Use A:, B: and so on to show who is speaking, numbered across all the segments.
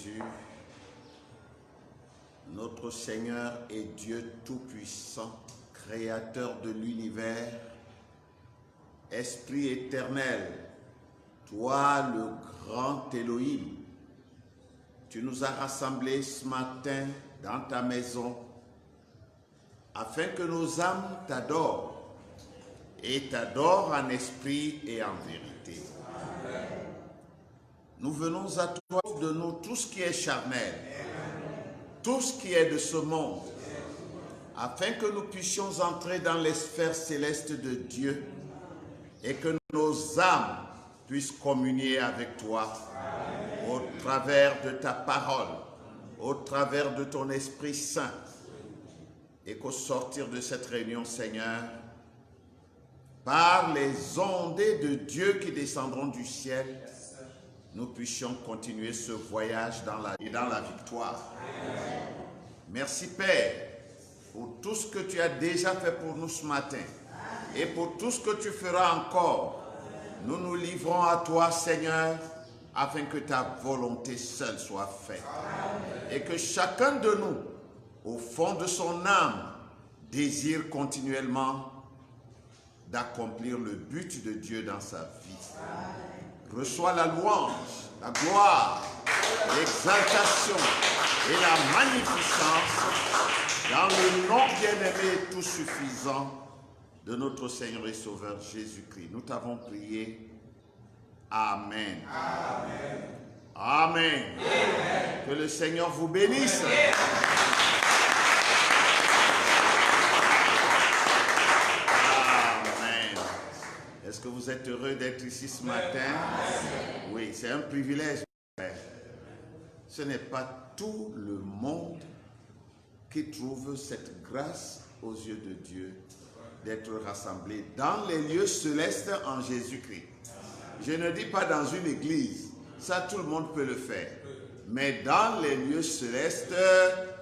A: Jésus, notre Seigneur et Dieu Tout-Puissant, Créateur de l'univers, Esprit éternel, toi le grand Elohim, tu nous as rassemblés ce matin dans ta maison afin que nos âmes t'adorent et t'adorent en esprit et en vérité. Amen. Nous venons à toi de nous tout ce qui est charnel, tout ce qui est de ce monde, afin que nous puissions entrer dans les sphères célestes de Dieu et que nos âmes puissent communier avec toi au travers de ta parole, au travers de ton Esprit Saint, et qu'au sortir de cette réunion, Seigneur, par les ondées de Dieu qui descendront du ciel, nous puissions continuer ce voyage dans la victoire. Merci Père pour tout ce que tu as déjà fait pour nous ce matin et pour tout ce que tu feras encore. Nous nous livrons à toi, Seigneur, afin que ta volonté seule soit faite. Et que chacun de nous, au fond de son âme, désire continuellement d'accomplir le but de Dieu dans sa vie. Reçois la louange, la gloire, l'exaltation et la magnificence dans le nom bien-aimé et tout suffisant de notre Seigneur et Sauveur Jésus-Christ. Nous t'avons prié. Amen. Amen. Amen. Amen. Que le Seigneur vous bénisse. Amen. Est-ce que vous êtes heureux d'être ici ce matin? Oui, c'est un privilège. Ce n'est pas tout le monde qui trouve cette grâce aux yeux de Dieu d'être rassemblé dans les lieux célestes en Jésus-Christ. Je ne dis pas dans une église, ça tout le monde peut le faire, mais dans les lieux célestes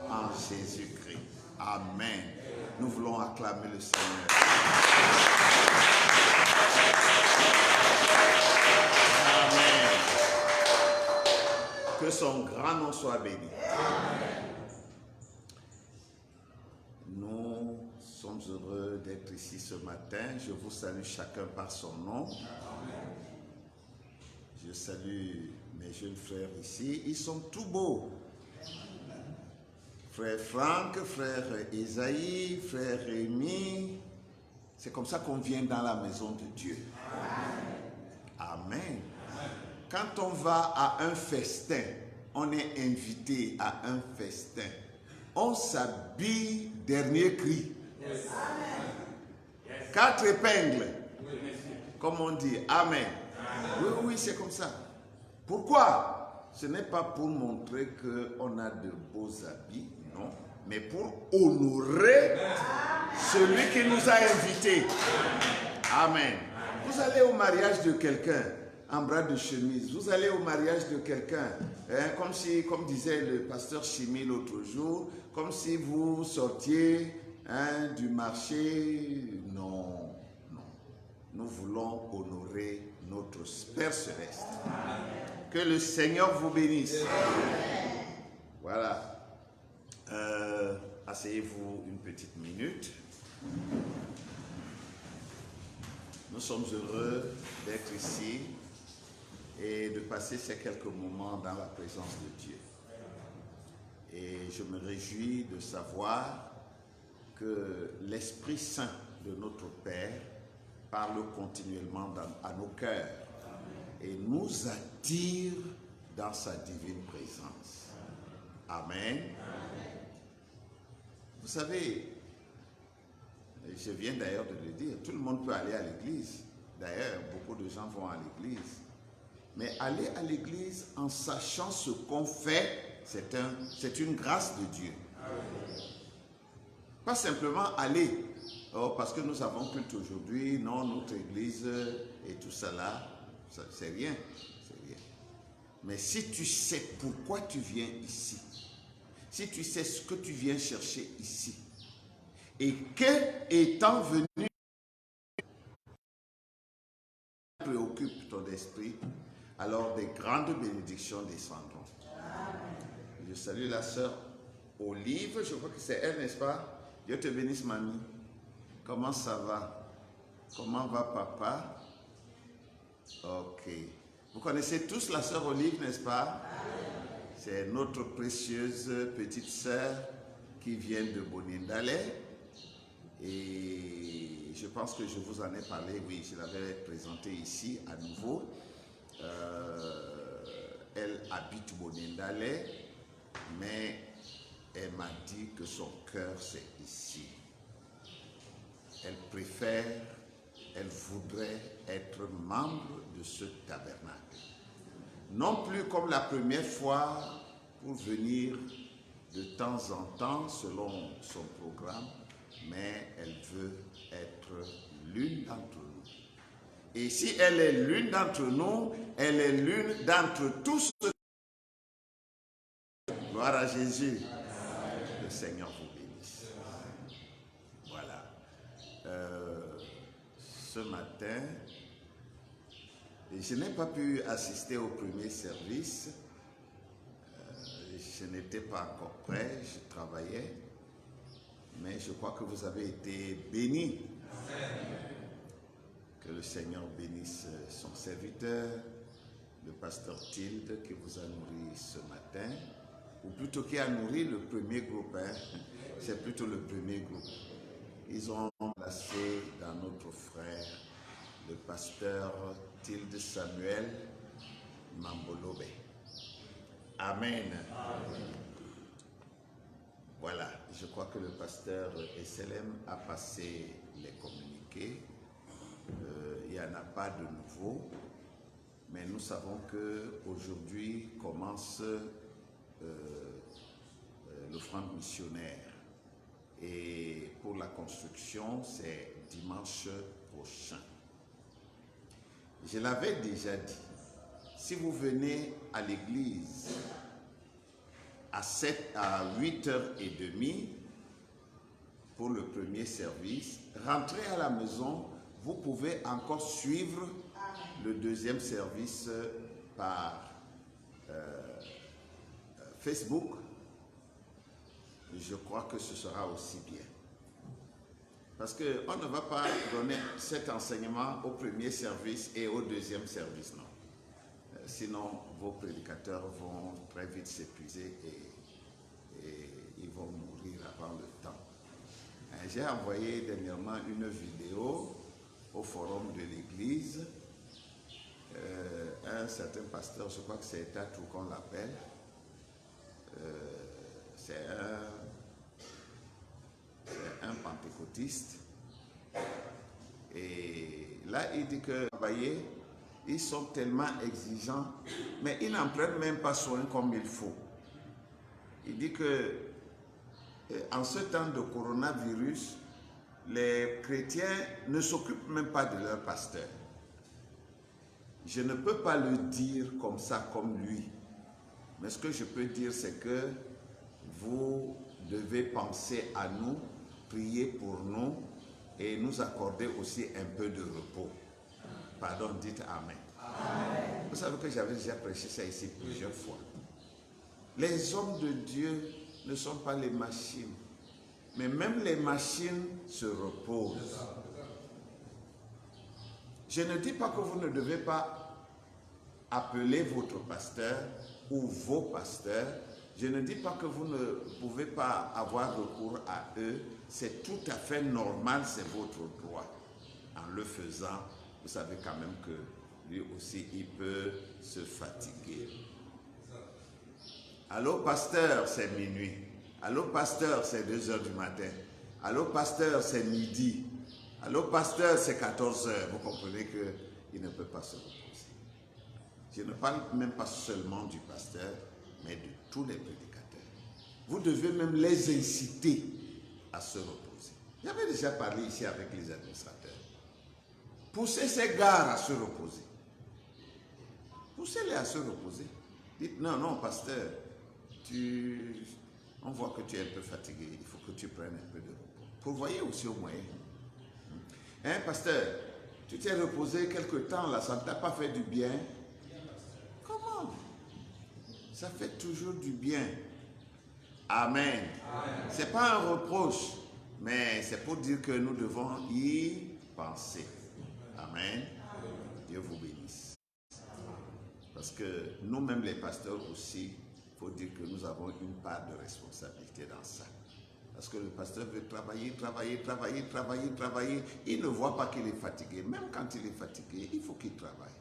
A: en Jésus-Christ. Amen. Nous voulons acclamer le Seigneur. Amen. Que son grand nom soit béni. Amen. Nous sommes heureux d'être ici ce matin. Je vous salue chacun par son nom. Amen. Je salue mes jeunes frères ici. Ils sont tout beaux. Frère Franck, frère Isaïe, frère Rémi. C'est comme ça qu'on vient dans la maison de Dieu. Amen. Quand on va à un festin, on est invité à un festin. On s'habille dernier cri. Yes. 4 épingles. Comme on dit. Amen. Oui, c'est comme ça. Pourquoi? Ce n'est pas pour montrer qu'on a de beaux habits, non, mais pour honorer celui qui nous a invités. Amen. Vous allez au mariage de quelqu'un en bras de chemise, vous allez au mariage de quelqu'un, comme disait le pasteur Chimi l'autre jour, comme si vous sortiez du marché. Non. Nous voulons honorer notre Père Céleste. Que le Seigneur vous bénisse. Voilà. Asseyez-vous une petite minute. Nous sommes heureux d'être ici et de passer ces quelques moments dans la présence de Dieu. Et je me réjouis de savoir que l'Esprit Saint de notre Père parle continuellement à nos cœurs et nous attire dans sa divine présence. Amen. Vous savez, je viens d'ailleurs de le dire, tout le monde peut aller à l'église. D'ailleurs, beaucoup de gens vont à l'église. Mais aller à l'église en sachant ce qu'on fait, c'est une grâce de Dieu. Pas simplement aller, parce que nous avons culte aujourd'hui, non, notre église et tout ça là, c'est rien. Mais si tu sais pourquoi tu viens ici, si tu sais ce que tu viens chercher ici, et que étant venu préoccupe ton esprit, alors des grandes bénédictions descendront. Je salue la sœur Olive, je crois que c'est elle, n'est-ce pas? Dieu te bénisse, mamie. Comment ça va? Comment va papa? Ok. Vous connaissez tous la sœur Olive, n'est-ce pas? C'est notre précieuse petite sœur qui vient de Bonindale. Et je pense que je vous en ai parlé, oui, je l'avais présentée ici à nouveau. Elle habite Bonindale, mais elle m'a dit que son cœur c'est ici. Elle préfère, elle voudrait être membre de ce tabernacle. Non plus comme la première fois pour venir de temps en temps selon son programme, mais elle veut être l'une d'entre nous. Et si elle est l'une d'entre nous, elle est l'une d'entre tous. Gloire à Jésus. Le Seigneur vous bénisse. Voilà. Ce matin, je n'ai pas pu assister au premier service. Je n'étais pas encore prêt, je travaillais. Mais je crois que vous avez été bénis. Que le Seigneur bénisse son serviteur, le pasteur Tilde, qui vous a nourri ce matin. Ou plutôt qui a nourri le premier groupe. Hein. C'est plutôt le premier groupe. Ils ont placé dans notre frère le pasteur Tilde Samuel Mambolobe. Amen. Amen. Voilà, je crois que le pasteur SLM a passé les communiqués. Il n'y en a pas de nouveau, mais nous savons qu'aujourd'hui commence l'offrande missionnaire. Et pour la construction, c'est dimanche prochain. Je l'avais déjà dit, si vous venez à l'église à 8h30 pour le premier service, rentrez à la maison, vous pouvez encore suivre le deuxième service par Facebook. Je crois que ce sera aussi bien. Parce qu'on ne va pas donner cet enseignement au premier service et au deuxième service, non. Sinon, vos prédicateurs vont très vite s'épuiser et ils vont mourir avant le temps. J'ai envoyé dernièrement une vidéo au forum de l'église. Un certain pasteur, je crois que c'est Tatou qu'on l'appelle, c'est un pentecôtiste. Et là, il dit que, voyez, ils sont tellement exigeants, mais ils n'en prennent même pas soin comme il faut. Il dit que en ce temps de coronavirus, les chrétiens ne s'occupent même pas de leur pasteur. Je ne peux pas le dire comme ça, comme lui. Mais ce que je peux dire, c'est que vous devez penser à nous, prier pour nous et nous accorder aussi un peu de repos. Pardon, dites Amen. Amen. Vous savez que j'avais déjà prêché ça ici plusieurs fois. Les hommes de Dieu ne sont pas les machines, mais même les machines se reposent. Je ne dis pas que vous ne devez pas appeler votre pasteur ou vos pasteurs. Je ne dis pas que vous ne pouvez pas avoir recours à eux. C'est tout à fait normal, c'est votre droit. En le faisant, vous savez quand même que lui aussi, il peut se fatiguer. Allô, pasteur, c'est minuit. Allô, pasteur, c'est 2h du matin. Allô, pasteur, c'est midi. Allô, pasteur, c'est 14h. Vous comprenez qu'il ne peut pas se reposer. Je ne parle même pas seulement du pasteur, mais de tous les prédicateurs. Vous devez même les inciter à se reposer. J'avais déjà parlé ici avec les administrateurs. Poussez ces gars à se reposer. Poussez-les à se reposer. Dites, non, non, pasteur, on voit que tu es un peu fatigué, il faut que tu prennes un peu de repos. Pourvoyez aussi au moyen. Hein, pasteur, tu t'es reposé quelque temps là, ça ne t'a pas fait du bien? Comment? Ça fait toujours du bien. Amen. Ce n'est pas un reproche, mais c'est pour dire que nous devons y penser. Amen. Dieu vous bénisse. Parce que nous-mêmes les pasteurs aussi, il faut dire que nous avons une part de responsabilité dans ça. Parce que le pasteur veut travailler. Il ne voit pas qu'il est fatigué. Même quand il est fatigué, il faut qu'il travaille.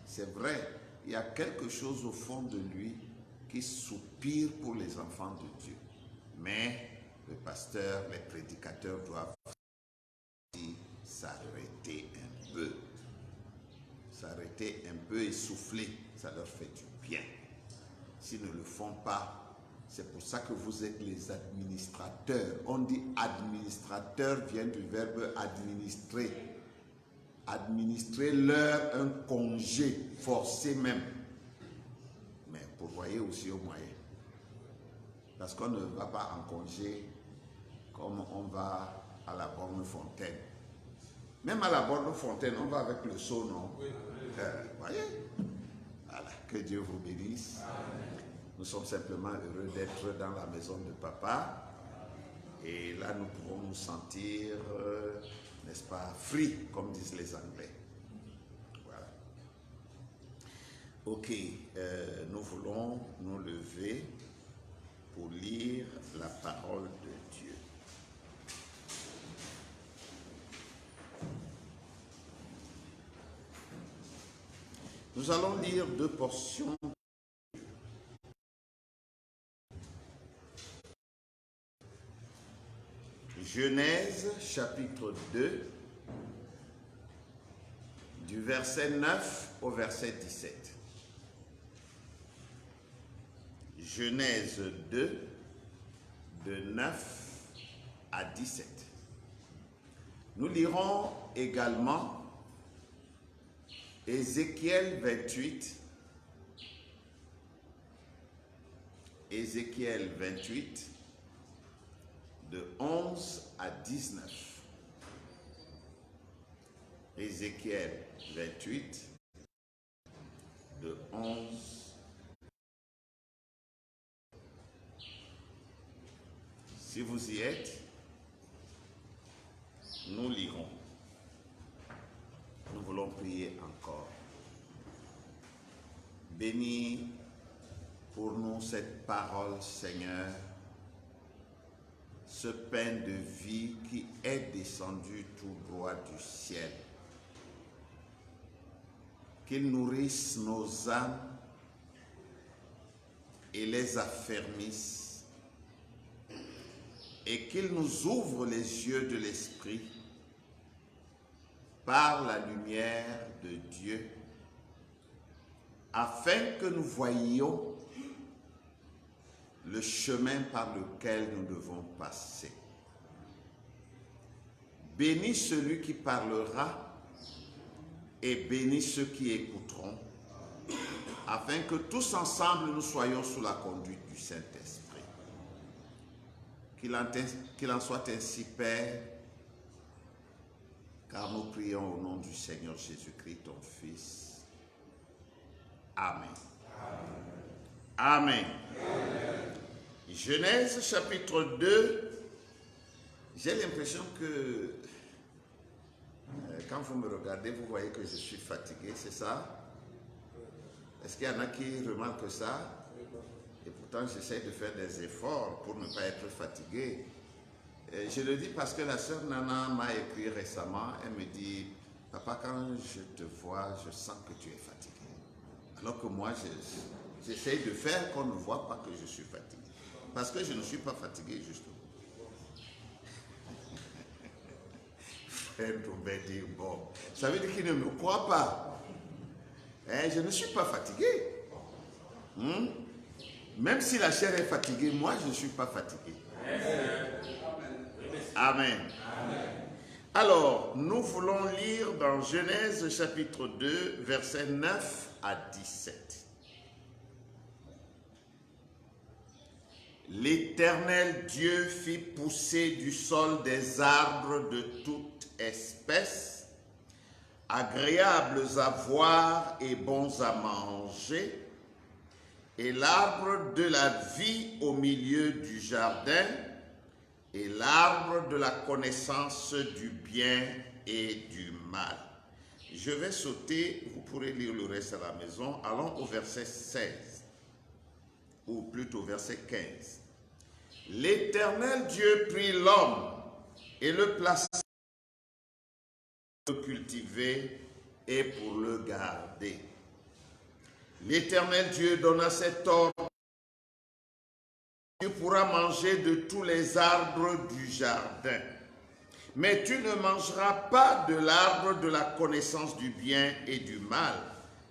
A: C'est vrai, il y a quelque chose au fond de lui qui soupire pour les enfants de Dieu. Mais le pasteur, les prédicateurs doivent s'arrêter un peu. S'arrêter un peu et souffler, ça leur fait du bien. S'ils ne le font pas, c'est pour ça que vous êtes les administrateurs. On dit administrateur vient du verbe administrer. Administrer-leur un congé, forcé même. Mais pourvoyez aussi au moyen. Parce qu'on ne va pas en congé comme on va à la borne fontaine. Même à la borne fontaine, on va avec le seau, non? Oui. Voyez? Voilà, que Dieu vous bénisse. Amen. Nous sommes simplement heureux d'être dans la maison de papa. Et là, nous pouvons nous sentir, n'est-ce pas, free, comme disent les Anglais. Voilà. Ok, nous voulons nous lever pour lire la parole de Dieu. Nous allons lire deux portions. Genèse chapitre 2, du verset 9 au verset 17. Genèse 2, de 9 à 17. Nous lirons également Ézéchiel 28, Ézéchiel 28, de 11 à 19. Ézéchiel 28, de 11. Si vous y êtes, nous lirons. Nous voulons prier encore. Bénis pour nous cette parole, Seigneur, ce pain de vie qui est descendu tout droit du ciel. Qu'il nourrisse nos âmes et les affermisse, et qu'il nous ouvre les yeux de l'esprit par la lumière de Dieu, afin que nous voyions le chemin par lequel nous devons passer. Bénis celui qui parlera et bénis ceux qui écouteront, afin que tous ensemble nous soyons sous la conduite du Saint-Esprit. Qu'il en soit ainsi, Père, car nous prions au nom du Seigneur Jésus-Christ, ton Fils. Amen. Amen. Amen. Genèse chapitre 2, j'ai l'impression que quand vous me regardez, vous voyez que je suis fatigué, c'est ça? Est-ce qu'il y en a qui remarquent ça? Et pourtant, j'essaie de faire des efforts pour ne pas être fatigué. Je le dis parce que la sœur Nana m'a écrit récemment, elle me dit, papa, quand je te vois, je sens que tu es fatigué. Alors que moi, j'essaie de faire qu'on ne voit pas que je suis fatigué. Parce que je ne suis pas fatigué, justement. Frère Toubé dit, bon, ça veut dire qu'il ne me croit pas. Je ne suis pas fatigué. Même si la chair est fatiguée, moi, je ne suis pas fatigué. Amen. Amen. Alors, nous voulons lire dans Genèse chapitre 2, versets 9 à 17. L'Éternel Dieu fit pousser du sol des arbres de toute espèce, agréables à voir et bons à manger, et l'arbre de la vie au milieu du jardin, et l'arbre de la connaissance du bien et du mal. Je vais sauter, vous pourrez lire le reste à la maison. Allons au verset 16, ou plutôt verset 15. L'Éternel Dieu prit l'homme et le plaça pour le cultiver et pour le garder. L'Éternel Dieu donna cet ordre: tu pourras manger de tous les arbres du jardin, mais tu ne mangeras pas de l'arbre de la connaissance du bien et du mal,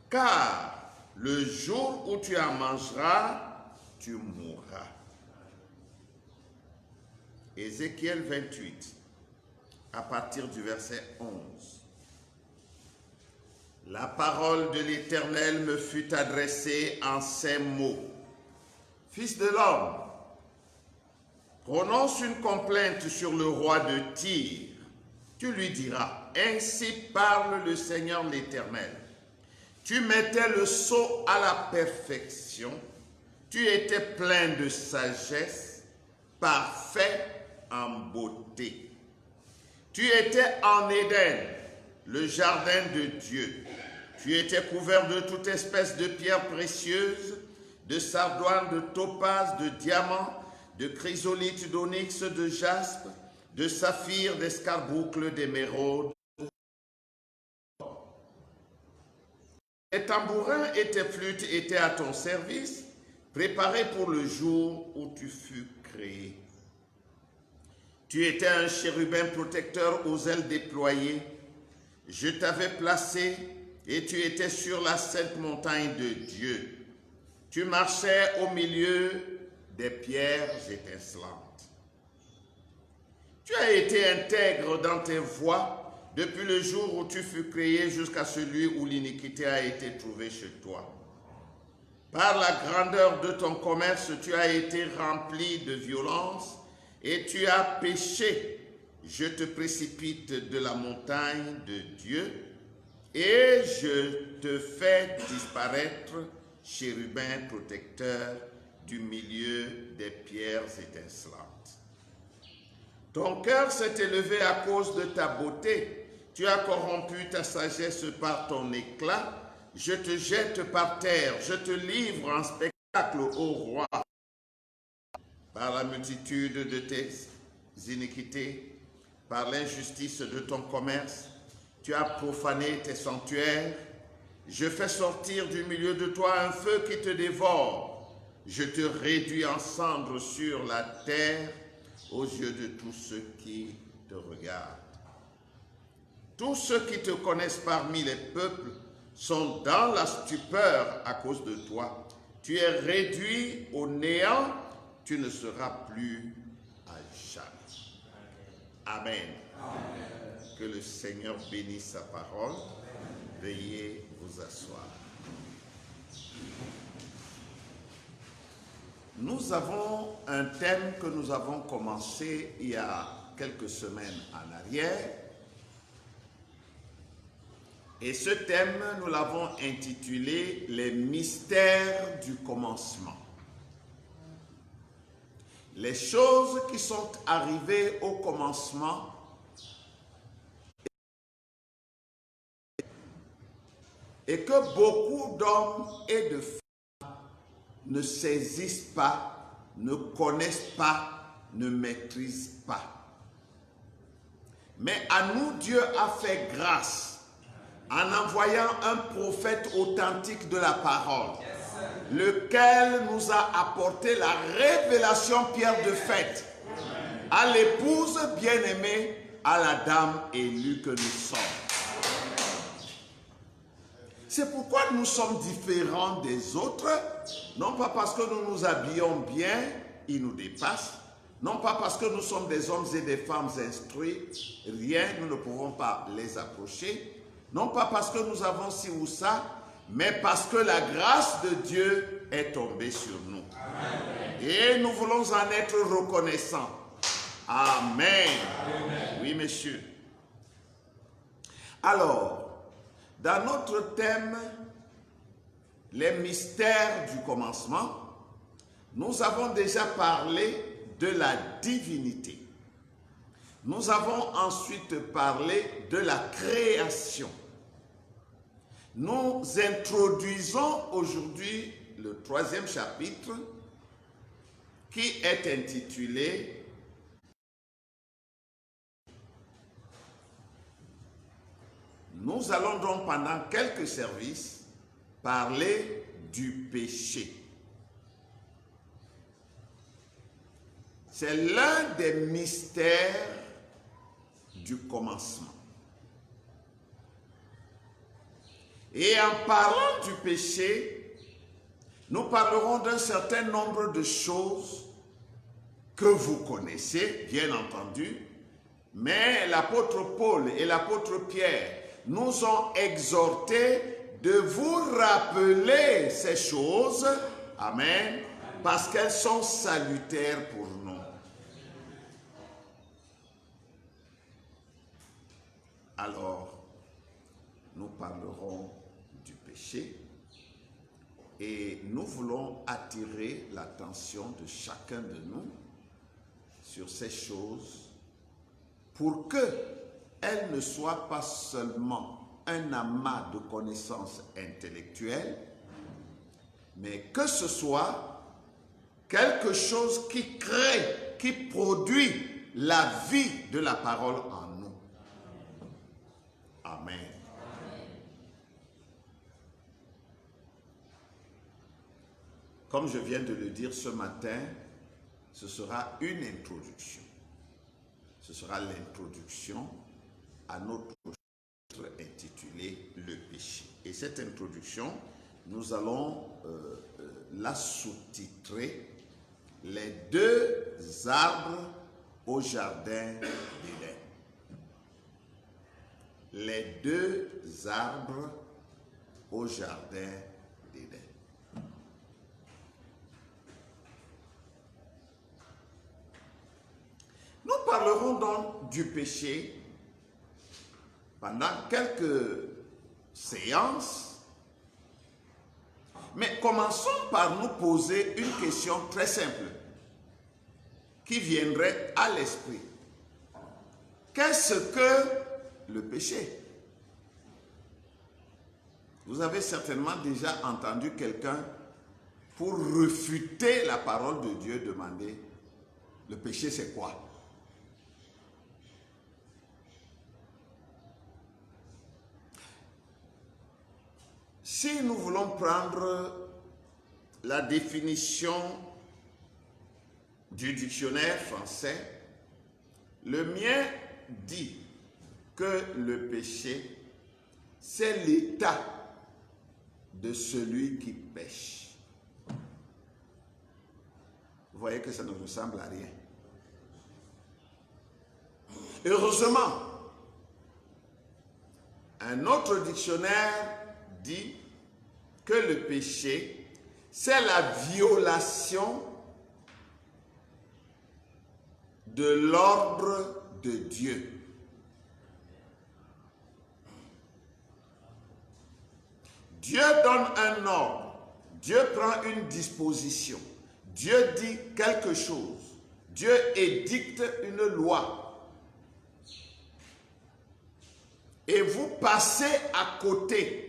A: car le jour où tu en mangeras, tu mourras. Ézéchiel 28, à partir du verset 11. La parole de l'Éternel me fut adressée en ces mots. Fils de l'homme, prononce une complainte sur le roi de Tyr. Tu lui diras: ainsi parle le Seigneur l'Éternel. Tu mettais le sceau à la perfection, tu étais plein de sagesse, parfait en beauté. Tu étais en Éden, le jardin de Dieu. Tu étais couvert de toute espèce de pierres précieuses, de sardoine, de topaz, de diamants, de chrysolite, d'onyx, de jaspe, de saphir, d'escarboucle, d'émeraude. Tes tambourins et tes flûtes étaient à ton service, préparés pour le jour où tu fus créé. Tu étais un chérubin protecteur aux ailes déployées. Je t'avais placé et tu étais sur la sainte montagne de Dieu. Tu marchais au milieu des pierres étincelantes. Tu as été intègre dans tes voies depuis le jour où tu fus créé jusqu'à celui où l'iniquité a été trouvée chez toi. Par la grandeur de ton commerce, tu as été rempli de violence et tu as péché. Je te précipite de la montagne de Dieu et je te fais disparaître, chérubin protecteur, du milieu des pierres étincelantes. Ton cœur s'est élevé à cause de ta beauté. Tu as corrompu ta sagesse par ton éclat. Je te jette par terre, je te livre en spectacle au roi. Par la multitude de tes iniquités, par l'injustice de ton commerce, tu as profané tes sanctuaires. Je fais sortir du milieu de toi un feu qui te dévore. Je te réduis en cendres sur la terre aux yeux de tous ceux qui te regardent. Tous ceux qui te connaissent parmi les peuples sont dans la stupeur à cause de toi. Tu es réduit au néant, tu ne seras plus à jamais. Amen. Amen. Que le Seigneur bénisse sa parole. Veuillez vous asseoir. Nous avons un thème que nous avons commencé il y a quelques semaines en arrière. Et ce thème, nous l'avons intitulé « Les mystères du commencement ». Les choses qui sont arrivées au commencement et que beaucoup d'hommes et de femmes ne saisissent pas, ne connaissent pas, ne maîtrisent pas. Mais à nous, Dieu a fait grâce en envoyant un prophète authentique de la parole, lequel nous a apporté la révélation pierre de fête à l'épouse bien-aimée, à la dame élue que nous sommes. C'est pourquoi nous sommes différents des autres, non pas parce que nous nous habillons bien, ils nous dépassent, non pas parce que nous sommes des hommes et des femmes instruits, rien, nous ne pouvons pas les approcher, non pas parce que nous avons ci ou ça, mais parce que la grâce de Dieu est tombée sur nous. Amen. Et nous voulons en être reconnaissants. Amen. Amen. Oui, messieurs. Alors, dans notre thème, les mystères du commencement, nous avons déjà parlé de la divinité. Nous avons ensuite parlé de la création. Nous introduisons aujourd'hui le 3e chapitre qui est intitulé Nous allons donc pendant quelques services parler du péché. C'est l'un des mystères du commencement. Et en parlant du péché, nous parlerons d'un certain nombre de choses que vous connaissez, bien entendu, mais l'apôtre Paul et l'apôtre Pierre nous ont exhortés de vous rappeler ces choses, amen, parce qu'elles sont salutaires pour nous. Alors, nous parlerons du péché et nous voulons attirer l'attention de chacun de nous sur ces choses pour qu'elles ne soient pas seulement un amas de connaissances intellectuelles, mais que ce soit quelque chose qui crée, qui produit la vie de la parole en nous. Amen. Comme je viens de le dire ce matin, ce sera une introduction. Ce sera l'introduction à notre chapitre intitulé « Le péché ». Et cette introduction, nous allons la sous-titrer « Les 2 arbres au jardin d'Éden ». Les 2 arbres au jardin d'Éden. Nous parlerons donc du péché pendant quelques séances, mais commençons par nous poser une question très simple qui viendrait à l'esprit. Qu'est-ce que le péché? Vous avez certainement déjà entendu quelqu'un, pour refuter la parole de Dieu, demander le péché c'est quoi? Si nous voulons prendre la définition du dictionnaire français, le mien dit que le péché, c'est l'état de celui qui pêche. Vous voyez que ça ne ressemble à rien. Heureusement, un autre dictionnaire dit que le péché, c'est la violation de l'ordre de Dieu. Dieu donne un ordre, Dieu prend une disposition, Dieu dit quelque chose, Dieu édicte une loi. Et vous passez à côté.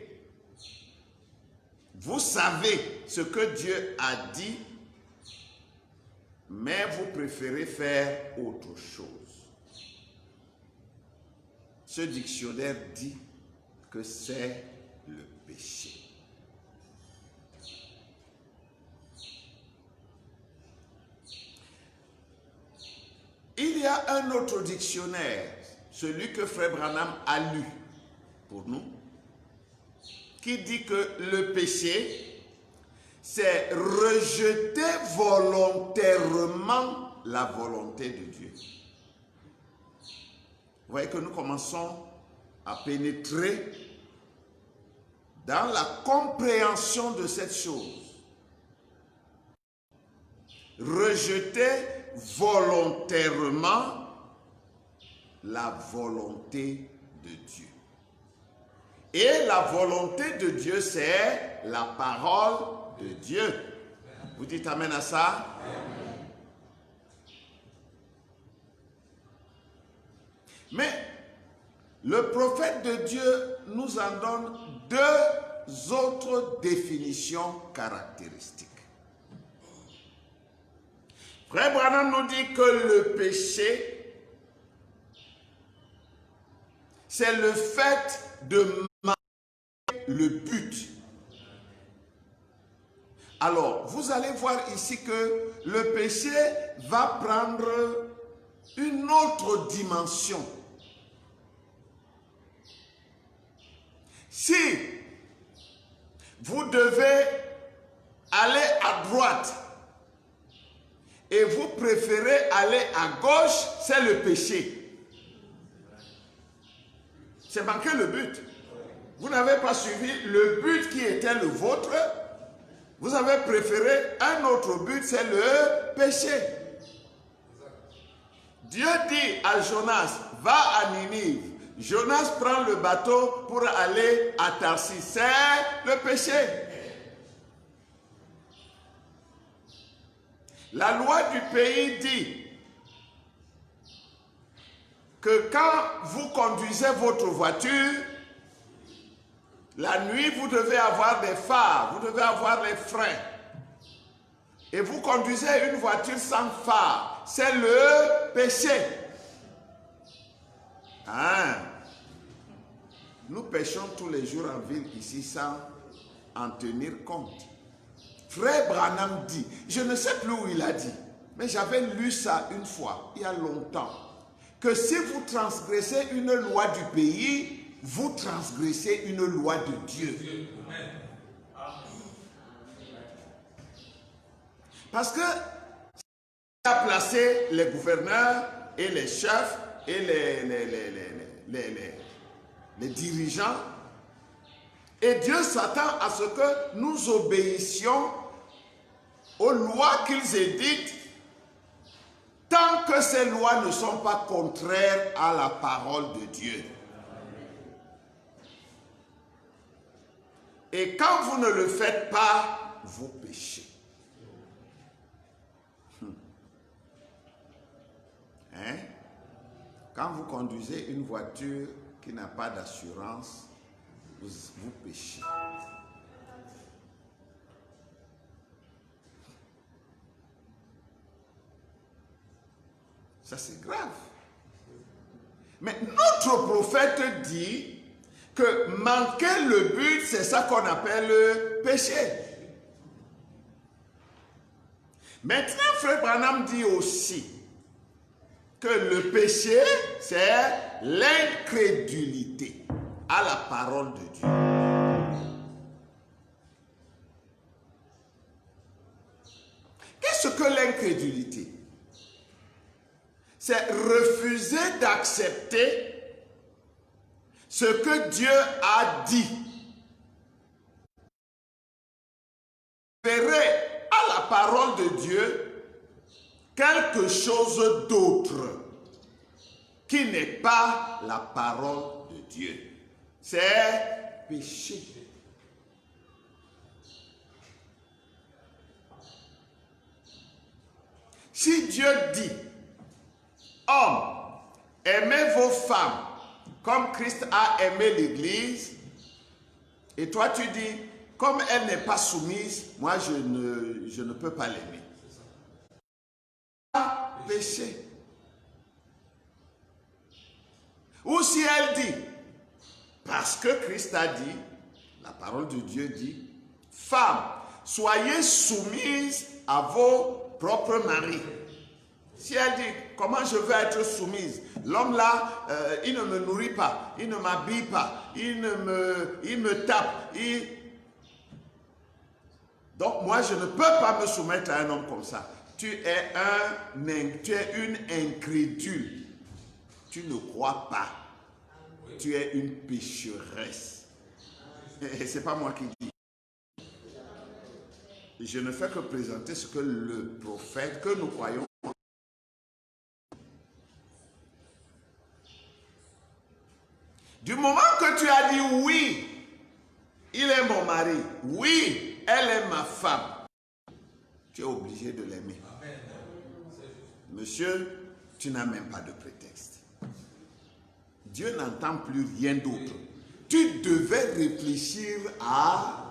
A: Vous savez ce que Dieu a dit, mais vous préférez faire autre chose. Ce dictionnaire dit que c'est le péché. Il y a un autre dictionnaire, celui que Frère Branham a lu pour nous, qui dit que le péché, c'est rejeter volontairement la volonté de Dieu. Vous voyez que nous commençons à pénétrer dans la compréhension de cette chose. Rejeter volontairement la volonté de Dieu. Et la volonté de Dieu, c'est la parole de Dieu. Vous dites amen à ça? Mais le prophète de Dieu nous en donne deux autres définitions caractéristiques. Frère Branham nous dit que le péché, c'est le fait de manquer le but. Alors, vous allez voir ici que le péché va prendre une autre dimension. Si vous devez aller à droite et vous préférez aller à gauche, c'est le péché. C'est manquer le but. Vous n'avez pas suivi le but qui était le vôtre. Vous avez préféré un autre but, c'est le péché. Dieu dit à Jonas, va à Ninive. Jonas prend le bateau pour aller à Tarsis. C'est le péché. La loi du pays dit que quand vous conduisez votre voiture, la nuit, vous devez avoir des phares, vous devez avoir les freins. Et vous conduisez une voiture sans phare. C'est le péché. Ah. Nous péchons tous les jours en ville ici sans en tenir compte. Frère Branham dit, je ne sais plus où il a dit, mais j'avais lu ça une fois, il y a longtemps, que si vous transgressez une loi du pays, vous transgressez une loi de Dieu. Parce que il a placé les gouverneurs et les chefs et les dirigeants. Et Dieu s'attend à ce que nous obéissions aux lois qu'ils éditent tant que ces lois ne sont pas contraires à la parole de Dieu. Et quand vous ne le faites pas, vous péchez. Hein? Quand vous conduisez une voiture qui n'a pas d'assurance, vous péchez. Ça, c'est grave. Mais notre prophète dit que manquer le but, c'est ça qu'on appelle le péché. Maintenant, Frère Branham dit aussi que le péché, c'est l'incrédulité à la parole de Dieu. Qu'est-ce que l'incrédulité? C'est refuser d'accepter ce que Dieu a dit. Verrez à la parole de Dieu quelque chose d'autre qui n'est pas la parole de Dieu. C'est péché. Si Dieu dit, hommes, aimez vos femmes comme Christ a aimé l'Église, et toi tu dis, comme elle n'est pas soumise, moi je ne peux pas l'aimer. Péché. Ou si elle dit, parce que Christ a dit, la parole de Dieu dit, femmes, soyez soumises à vos propres maris. Si elle dit, comment je veux être soumise? L'homme là, il ne me nourrit pas, il ne m'habille pas, il me tape. Donc moi, je ne peux pas me soumettre à un homme comme ça. Tu es une incrédule. Tu ne crois pas. Tu es une pécheresse. Et ce n'est pas moi qui dis. Je ne fais que présenter ce que le prophète, que nous croyons. Du moment que tu as dit oui est mon mari. Oui, elle est ma femme. Tu es obligé de l'aimer. Monsieur, tu n'as même pas de prétexte. Dieu n'entend plus rien d'autre. Tu devais réfléchir à...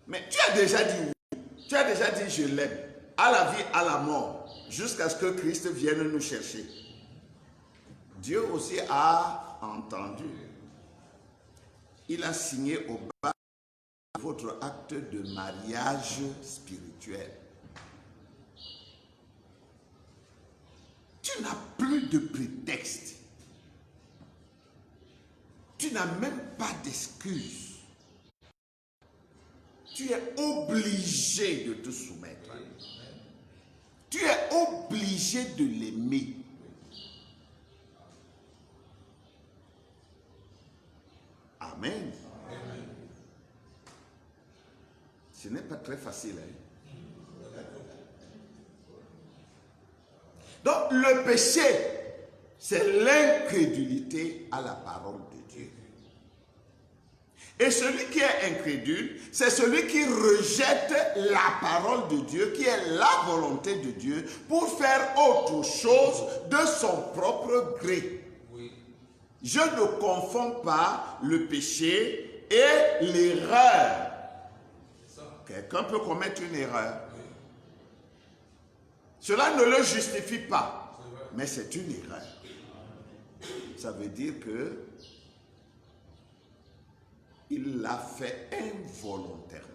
A: Mais tu as déjà dit oui. Tu as déjà dit je l'aime. À la vie, à la mort. Jusqu'à ce que Christ vienne nous chercher. Dieu aussi a entendu. Il a signé au bas de votre acte de mariage spirituel. Tu n'as plus de prétexte. Tu n'as même pas d'excuse. Tu es obligé de te soumettre. Tu es obligé de l'aimer. Amen. Ce n'est pas très facile. Donc le péché, c'est l'incrédulité à la parole de Dieu. Et celui qui est incrédule, c'est celui qui rejette la parole de Dieu, qui est la volonté de Dieu, pour faire autre chose de son propre gré. Oui. Je ne confonds pas le péché et l'erreur. Quelqu'un peut commettre une erreur. Oui. Cela ne le justifie pas, mais c'est une erreur. Ça veut dire que il l'a fait involontairement.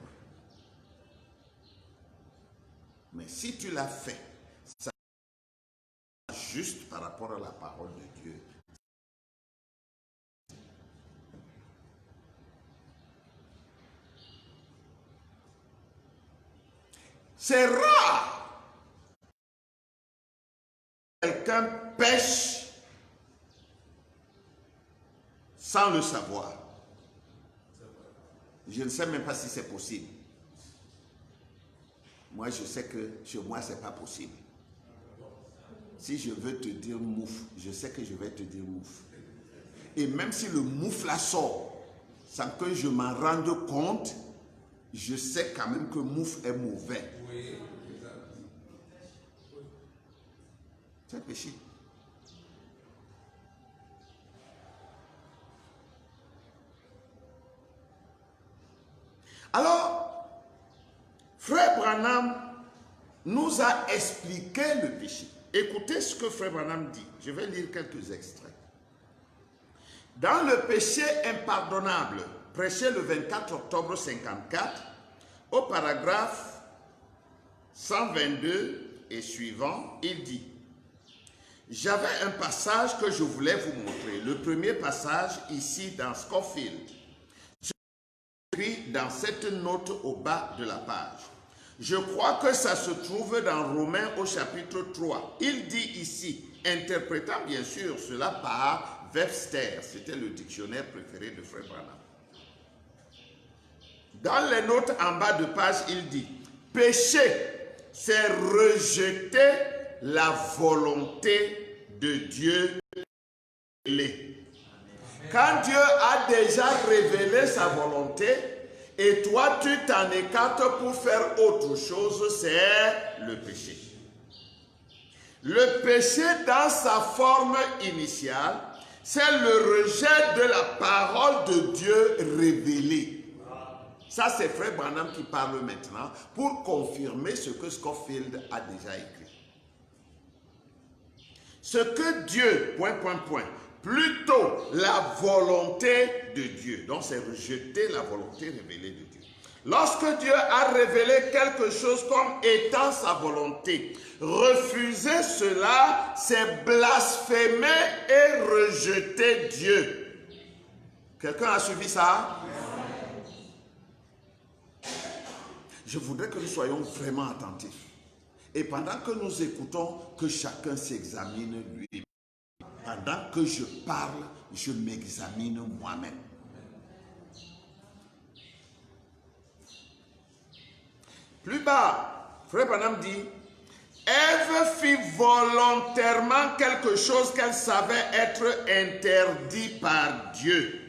A: Mais si tu l'as fait, ça juste par rapport à la parole de Dieu. C'est rare que quelqu'un pêche sans le savoir. Je ne sais même pas si c'est possible. Moi, je sais que chez moi, ce n'est pas possible. Si je veux te dire mouf, je sais que je vais te dire mouf. Et même si le mouf là sort, sans que je m'en rende compte, je sais quand même que mouf est mauvais. C'est un péché. Alors, Frère Branham nous a expliqué le péché. Écoutez ce que Frère Branham dit. Je vais lire quelques extraits. Dans le péché impardonnable, prêché le 24 octobre 54, au paragraphe 122 et suivant, il dit: j'avais un passage que je voulais vous montrer. Le premier passage ici dans Scofield. Dans cette note au bas de la page. Je crois que ça se trouve dans Romains au chapitre 3. Il dit ici, interprétant bien sûr cela par Webster, c'était le dictionnaire préféré de Frère Branham. Dans les notes en bas de page, il dit: péché, c'est rejeter la volonté de Dieu. Quand Dieu a déjà révélé sa volonté et toi tu t'en écartes pour faire autre chose, c'est le péché. Le péché dans sa forme initiale, c'est le rejet de la parole de Dieu révélée. Ça, c'est Frère Branham qui parle maintenant pour confirmer ce que Scofield a déjà écrit. Ce que Dieu, plutôt la volonté de Dieu. Donc c'est rejeter la volonté révélée de Dieu. Lorsque Dieu a révélé quelque chose comme étant sa volonté, refuser cela, c'est blasphémer et rejeter Dieu. Quelqu'un a suivi ça? Je voudrais que nous soyons vraiment attentifs. Et pendant que nous écoutons, que chacun s'examine lui. Pendant que je parle, je m'examine moi-même. Plus bas, Frère Branham dit: Ève fit volontairement quelque chose qu'elle savait être interdit par Dieu.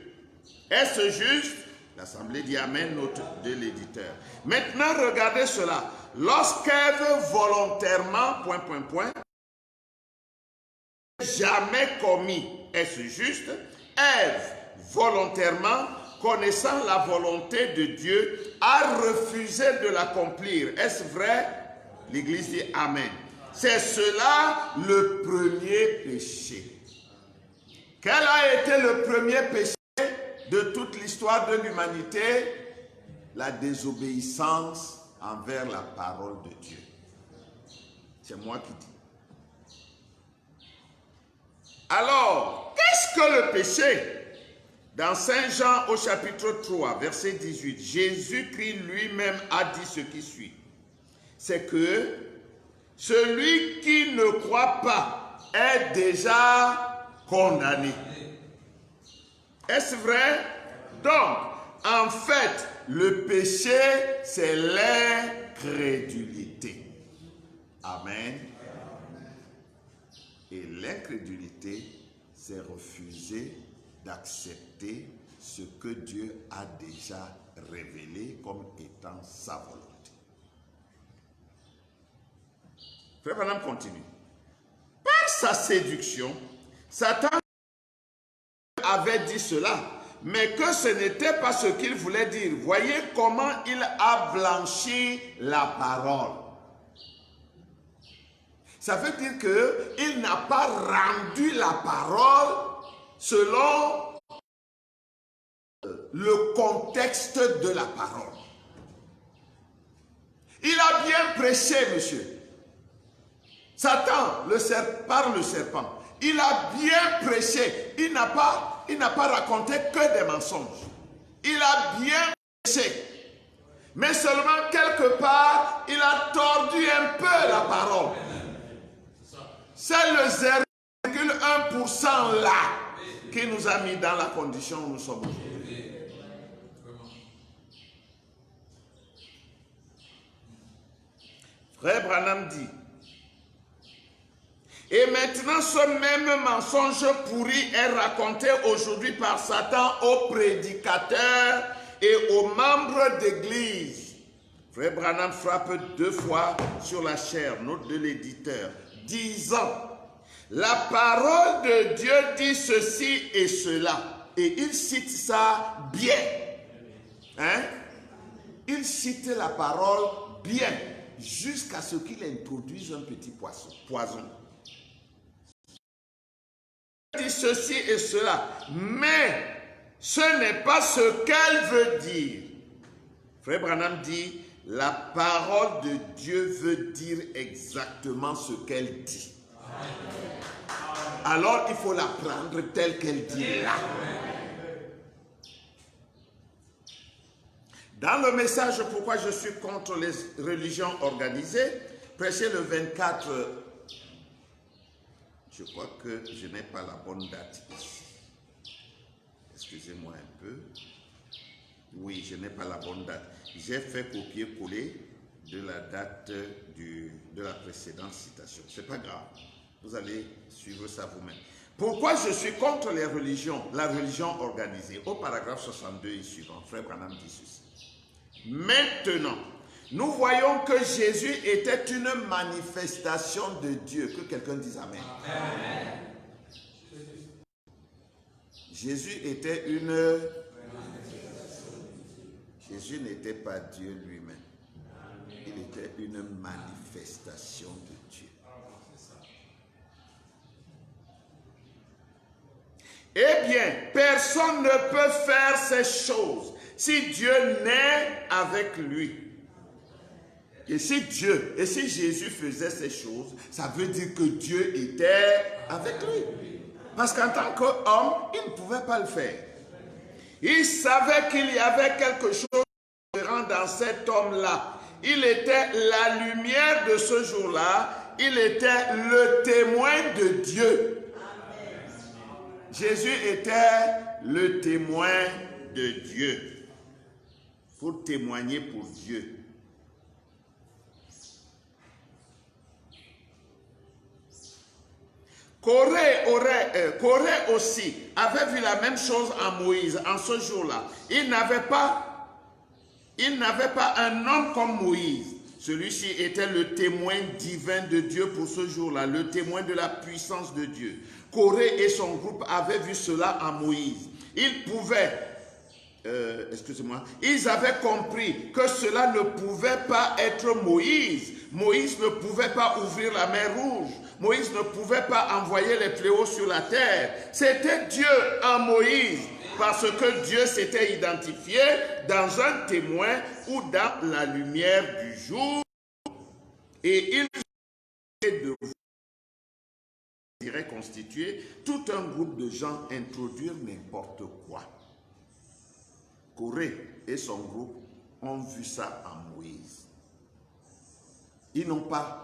A: Est-ce juste? L'Assemblée dit Amen, note de l'éditeur. Maintenant, regardez cela. Lorsqu'Ève volontairement, jamais commis, est-ce juste? Ève, volontairement, connaissant la volonté de Dieu, a refusé de l'accomplir. Est-ce vrai? L'Église dit Amen. C'est cela le premier péché. Quel a été le premier péché de toute l'histoire de l'humanité? La désobéissance envers la parole de Dieu. C'est moi qui dis. Alors, qu'est-ce que le péché? Dans Saint Jean au chapitre 3, verset 18, Jésus-Christ lui-même a dit ce qui suit. C'est que celui qui ne croit pas est déjà condamné. Est-ce vrai? Donc, en fait, le péché, c'est l'incrédulité. Amen. Et l'incrédulité, c'est refuser d'accepter ce que Dieu a déjà révélé comme étant sa volonté. Frère Branham continue. Par sa séduction, Satan avait dit cela, mais que ce n'était pas ce qu'il voulait dire. Voyez comment il a blanchi la parole. Ça veut dire qu'il n'a pas rendu la parole selon le contexte de la parole. Il a bien prêché, monsieur. Satan, par le serpent, il a bien prêché. Il n'a pas raconté que des mensonges. Il a bien prêché. Mais seulement quelque part, il a tordu un peu la parole. C'est le 0,1% là qui nous a mis dans la condition où nous sommes aujourd'hui. Frère Branham dit, et maintenant ce même mensonge pourri est raconté aujourd'hui par Satan aux prédicateurs et aux membres d'église. Frère Branham frappe 2 fois sur la chair, note de l'éditeur, disant, la parole de Dieu dit ceci et cela. Et il cite ça bien. Hein? Il cite la parole bien, jusqu'à ce qu'il introduise un petit poison. Il dit ceci et cela, mais ce n'est pas ce qu'elle veut dire. Frère Branham dit, la parole de Dieu veut dire exactement ce qu'elle dit. Alors il faut la prendre telle qu'elle dit là. Dans le message pourquoi je suis contre les religions organisées, prêché le 24, je crois que je n'ai pas la bonne date ici. Excusez-moi un peu. Oui, je n'ai pas la bonne date. J'ai fait copier-coller de la date de la précédente citation. C'est pas grave. Vous allez suivre ça vous-même. Pourquoi je suis contre les religions, la religion organisée? Au paragraphe 62 et suivant, Frère Branham dit ceci. Maintenant, nous voyons que Jésus était une manifestation de Dieu. Que quelqu'un dise Amen. Amen. Jésus était une manifestation. Jésus n'était pas Dieu lui-même. Il était une manifestation de Dieu. Eh bien, personne ne peut faire ces choses si Dieu n'est avec lui. Et si Jésus faisait ces choses, ça veut dire que Dieu était avec lui. Parce qu'en tant qu'homme, il ne pouvait pas le faire. Il savait qu'il y avait quelque chose de différent dans cet homme-là. Il était la lumière de ce jour-là. Il était le témoin de Dieu. Jésus était le témoin de Dieu. Pour témoigner pour Dieu. Corée aussi avait vu la même chose en Moïse, en ce jour-là. Il n'avait pas un homme comme Moïse. Celui-ci était le témoin divin de Dieu pour ce jour-là, le témoin de la puissance de Dieu. Corée et son groupe avaient vu cela en Moïse. Ils avaient compris que cela ne pouvait pas être Moïse. Moïse ne pouvait pas ouvrir la mer Rouge. Moïse ne pouvait pas envoyer les fléaux sur la terre. C'était Dieu en Moïse, parce que Dieu s'était identifié dans un témoin ou dans la lumière du jour. Et il dirait constituer tout un groupe de gens introduire n'importe quoi. Corée et son groupe ont vu ça en Moïse. Ils n'ont pas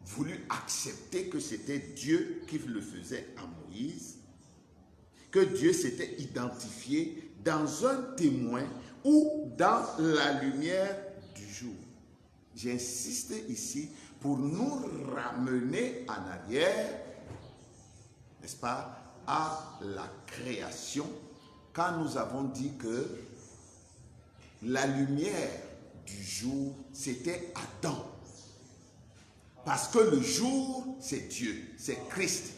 A: voulu accepter que c'était Dieu qui le faisait en Moïse, que Dieu s'était identifié dans un témoin ou dans la lumière du jour. J'insiste ici pour nous ramener en arrière, n'est-ce pas, à la création, quand nous avons dit que la lumière du jour, c'était Adam. Parce que le jour, c'est Dieu, c'est Christ.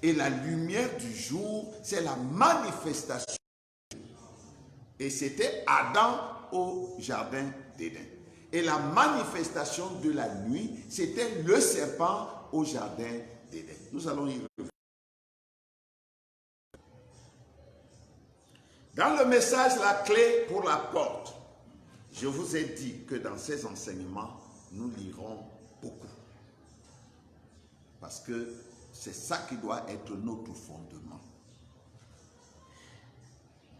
A: Et la lumière du jour, c'est la manifestation. Et c'était Adam au jardin d'Éden. Et la manifestation de la nuit, c'était le serpent au jardin d'Éden. Nous allons y revenir. Dans le message, la clé pour la porte, je vous ai dit que dans ces enseignements, nous lirons beaucoup. Parce que c'est ça qui doit être notre fondement.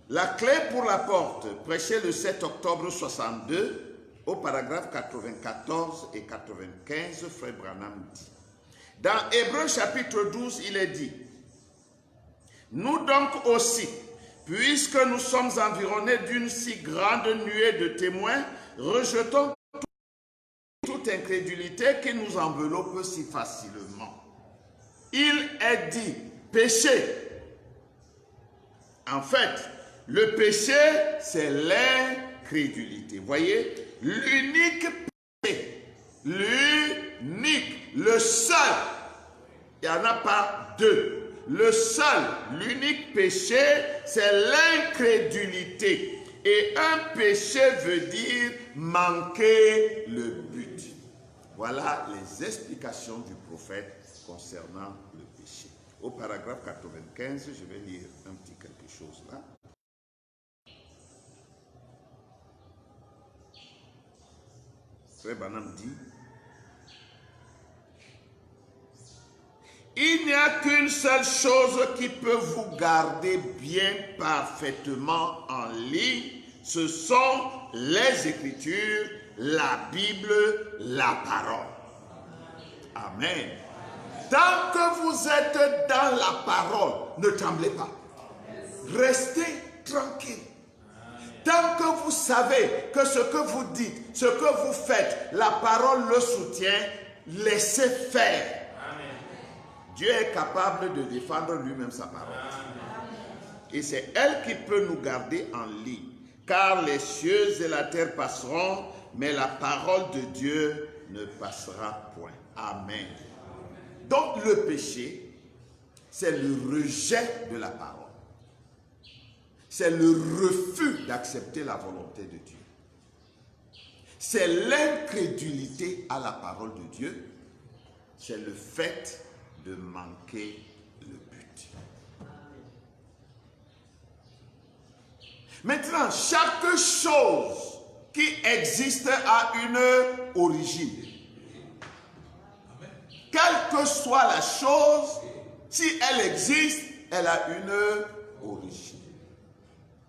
A: La clé pour la porte, prêchée le 7 octobre 62, au paragraphe 94 et 95, Frère Branham dit. Dans Hébreux chapitre 12, il est dit, « Nous donc aussi, puisque nous sommes environnés d'une si grande nuée de témoins, rejetons toute incrédulité qui nous enveloppe si facilement. Il est dit, péché. En fait, le péché, c'est l'incrédulité. Voyez, l'unique péché, l'unique, le seul, il n'y en a pas deux. Le seul, l'unique péché, c'est l'incrédulité. Et un péché veut dire manquer le but. Voilà les explications du prophète concernant le péché. Au paragraphe 95, je vais lire un petit quelque chose là. Frère Branham dit, il n'y a qu'une seule chose qui peut vous garder bien parfaitement en ligne, ce sont les Écritures, la Bible, la parole. Amen. Tant que vous êtes dans la parole, ne tremblez pas. Restez tranquille. Tant que vous savez que ce que vous dites, ce que vous faites, la parole le soutient, laissez faire. Dieu est capable de défendre lui-même sa parole. Et c'est elle qui peut nous garder en ligne. Car les cieux et la terre passeront, mais la parole de Dieu ne passera point. Amen. Donc le péché, c'est le rejet de la parole. C'est le refus d'accepter la volonté de Dieu. C'est l'incrédulité à la parole de Dieu. C'est le fait de manquer le but. Maintenant, chaque chose qui existe a une origine. Quelle que soit la chose, si elle existe, elle a une origine.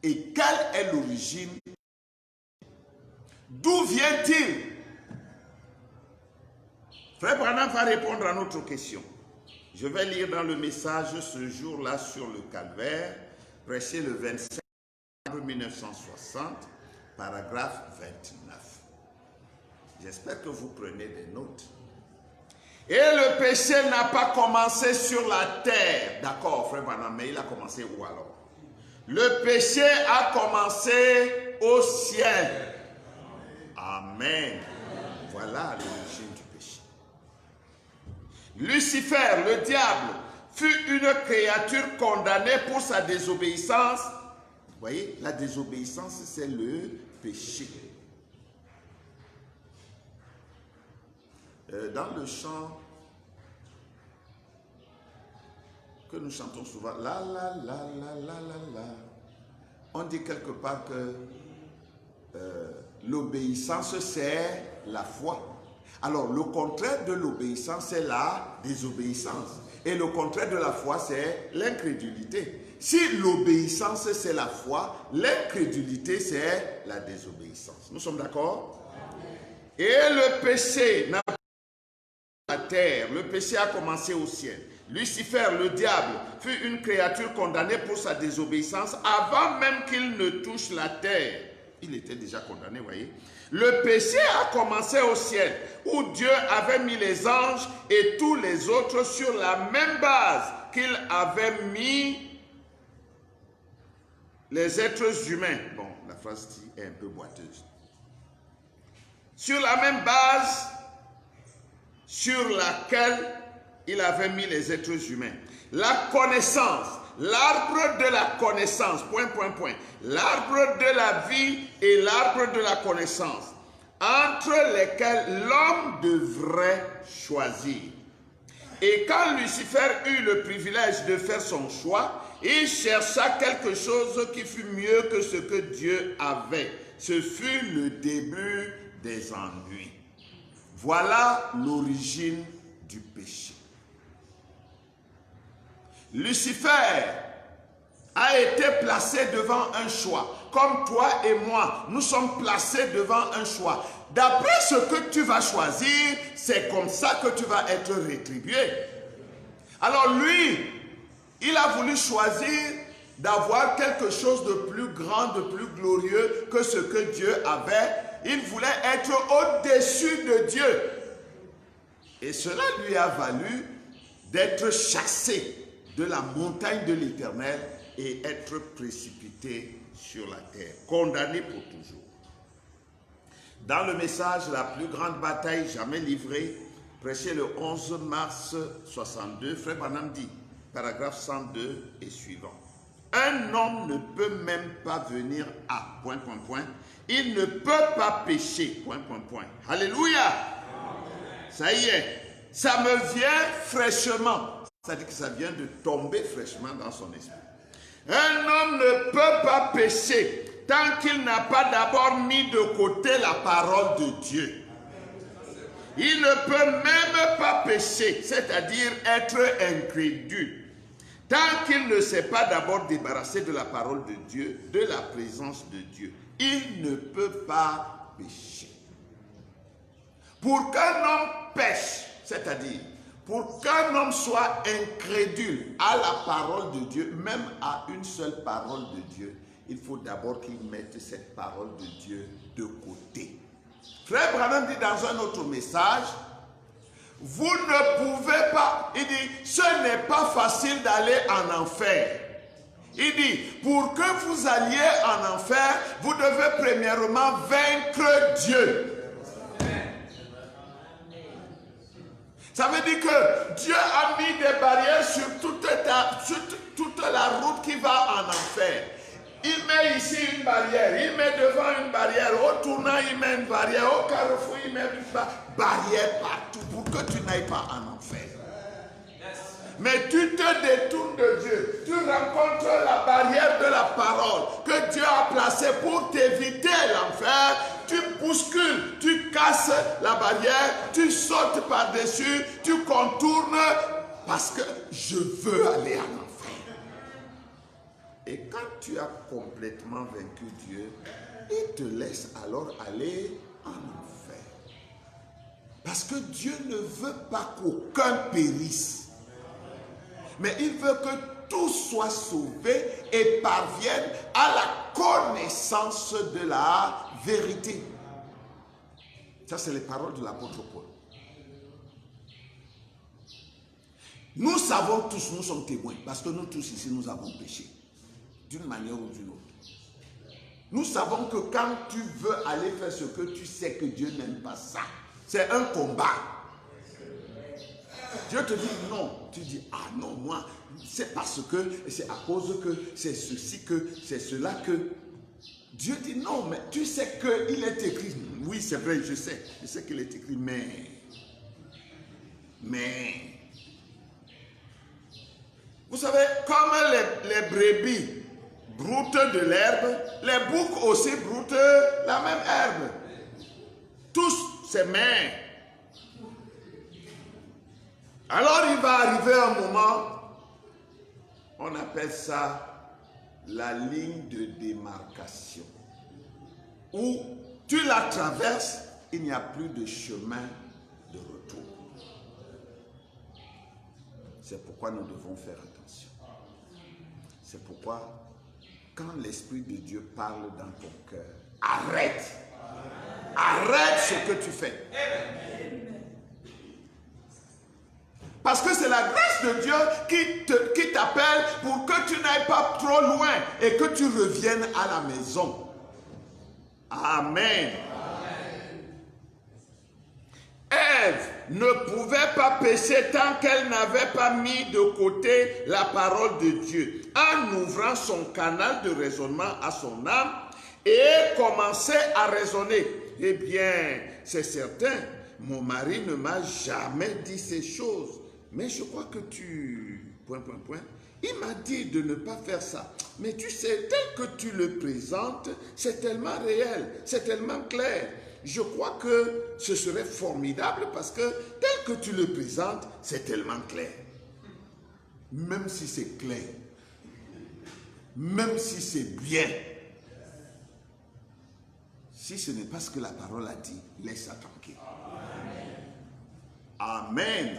A: Et quelle est l'origine? D'où vient-il? Frère Branham va répondre à notre question. Je vais lire dans le message ce jour-là sur le calvaire, prêché le 27 novembre 1960, paragraphe 29. J'espère que vous prenez des notes. Et le péché n'a pas commencé sur la terre. D'accord, frère Branham, mais il a commencé où alors? Le péché a commencé au ciel. Amen. Voilà l'origine du péché. Lucifer, le diable, fut une créature condamnée pour sa désobéissance. Vous voyez, la désobéissance, c'est le péché. Dans le chant que nous chantons souvent, la la la la la la la, on dit quelque part que l'obéissance c'est la foi. Alors le contraire de l'obéissance c'est la désobéissance. Et le contraire de la foi c'est l'incrédulité. Si l'obéissance c'est la foi, l'incrédulité c'est la désobéissance. Nous sommes d'accord? Et le péché n'a pas la terre, le péché a commencé au ciel. Lucifer, le diable, fut une créature condamnée pour sa désobéissance avant même qu'il ne touche la terre. Il était déjà condamné, voyez. Le péché a commencé au ciel, où Dieu avait mis les anges et tous les autres sur la même base qu'il avait mis les êtres humains. Bon, la phrase est un peu boiteuse. Sur la même base sur laquelle il avait mis les êtres humains. La connaissance, l'arbre de la connaissance, l'arbre de la vie et l'arbre de la connaissance, entre lesquels l'homme devrait choisir. Et quand Lucifer eut le privilège de faire son choix, il chercha quelque chose qui fût mieux que ce que Dieu avait. Ce fut le début des ennuis. Voilà l'origine du péché. Lucifer a été placé devant un choix. Comme toi et moi, nous sommes placés devant un choix. D'après ce que tu vas choisir, c'est comme ça que tu vas être rétribué. Alors lui, il a voulu choisir d'avoir quelque chose de plus grand, de plus glorieux que ce que Dieu avait. Il voulait être au-dessus de Dieu. Et cela lui a valu d'être chassé de la montagne de l'Éternel et être précipité sur la terre, condamné pour toujours. Dans le message « La plus grande bataille jamais livrée », prêché le 11 mars 62, Frère Branham dit, paragraphe 102 et suivant, « Un homme ne peut même pas venir à... Il ne peut pas pécher... Alléluia. Ça y est, ça me vient fraîchement. C'est-à-dire que ça vient de tomber fraîchement dans son esprit. Un homme ne peut pas pécher tant qu'il n'a pas d'abord mis de côté la parole de Dieu. Il ne peut même pas pécher, c'est-à-dire être incrédule, tant qu'il ne s'est pas d'abord débarrassé de la parole de Dieu, de la présence de Dieu. Il ne peut pas pécher. Pour qu'un homme pêche, c'est-à-dire pour qu'un homme soit incrédule à la parole de Dieu, même à une seule parole de Dieu, il faut d'abord qu'il mette cette parole de Dieu de côté. Frère Branham dit dans un autre message, vous ne pouvez pas, il dit, ce n'est pas facile d'aller en enfer. Il dit, pour que vous alliez en enfer, vous devez premièrement vaincre Dieu. Ça veut dire que Dieu a mis des barrières sur toute la route qui va en enfer. Il met ici une barrière, il met devant une barrière, au tournant il met une barrière, au carrefour il met une barrière partout pour que tu n'ailles pas en enfer. Mais tu te détournes de Dieu, tu rencontres la barrière de la parole que Dieu a placée pour t'éviter l'enfer. Tu bouscules, tu casses la barrière, tu sautes par-dessus, tu contournes parce que je veux aller en enfer. Et quand tu as complètement vaincu Dieu, il te laisse alors aller en enfer. Parce que Dieu ne veut pas qu'aucun périsse. Mais il veut que tous soient sauvés et parviennent à la connaissance de la vérité. Ça, c'est les paroles de l'apôtre Paul. Nous savons tous, nous sommes témoins, parce que nous tous ici, nous avons péché, d'une manière ou d'une autre. Nous savons que quand tu veux aller faire ce que tu sais que Dieu n'aime pas ça, c'est un combat. Dieu te dit non, tu dis ah non, moi, c'est parce que, c'est à cause que, c'est ceci que, c'est cela que. Dieu dit non, mais tu sais qu'il est écrit. Oui, c'est vrai, je sais qu'il est écrit, mais, vous savez, comme les brebis broutent de l'herbe, les boucs aussi broutent la même herbe. Tous, c'est mais. Alors il va arriver un moment, on appelle ça la ligne de démarcation, où tu la traverses, il n'y a plus de chemin de retour. C'est pourquoi nous devons faire attention. C'est pourquoi, quand l'Esprit de Dieu parle dans ton cœur, arrête. Arrête ce que tu fais. Parce que c'est la grâce de Dieu qui t'appelle pour que tu n'ailles pas trop loin et que tu reviennes à la maison. Amen. Ève ne pouvait pas pécher tant qu'elle n'avait pas mis de côté la parole de Dieu, en ouvrant son canal de raisonnement à son âme et commençait à raisonner. Eh bien, c'est certain, mon mari ne m'a jamais dit ces choses. Mais je crois que il m'a dit de ne pas faire ça. Mais tu sais, tel que tu le présentes, c'est tellement réel, c'est tellement clair. Je crois que ce serait formidable parce que tel que tu le présentes, c'est tellement clair. Même si c'est clair, même si c'est bien, si ce n'est pas ce que la parole a dit, laisse ça tranquille. Amen. Amen.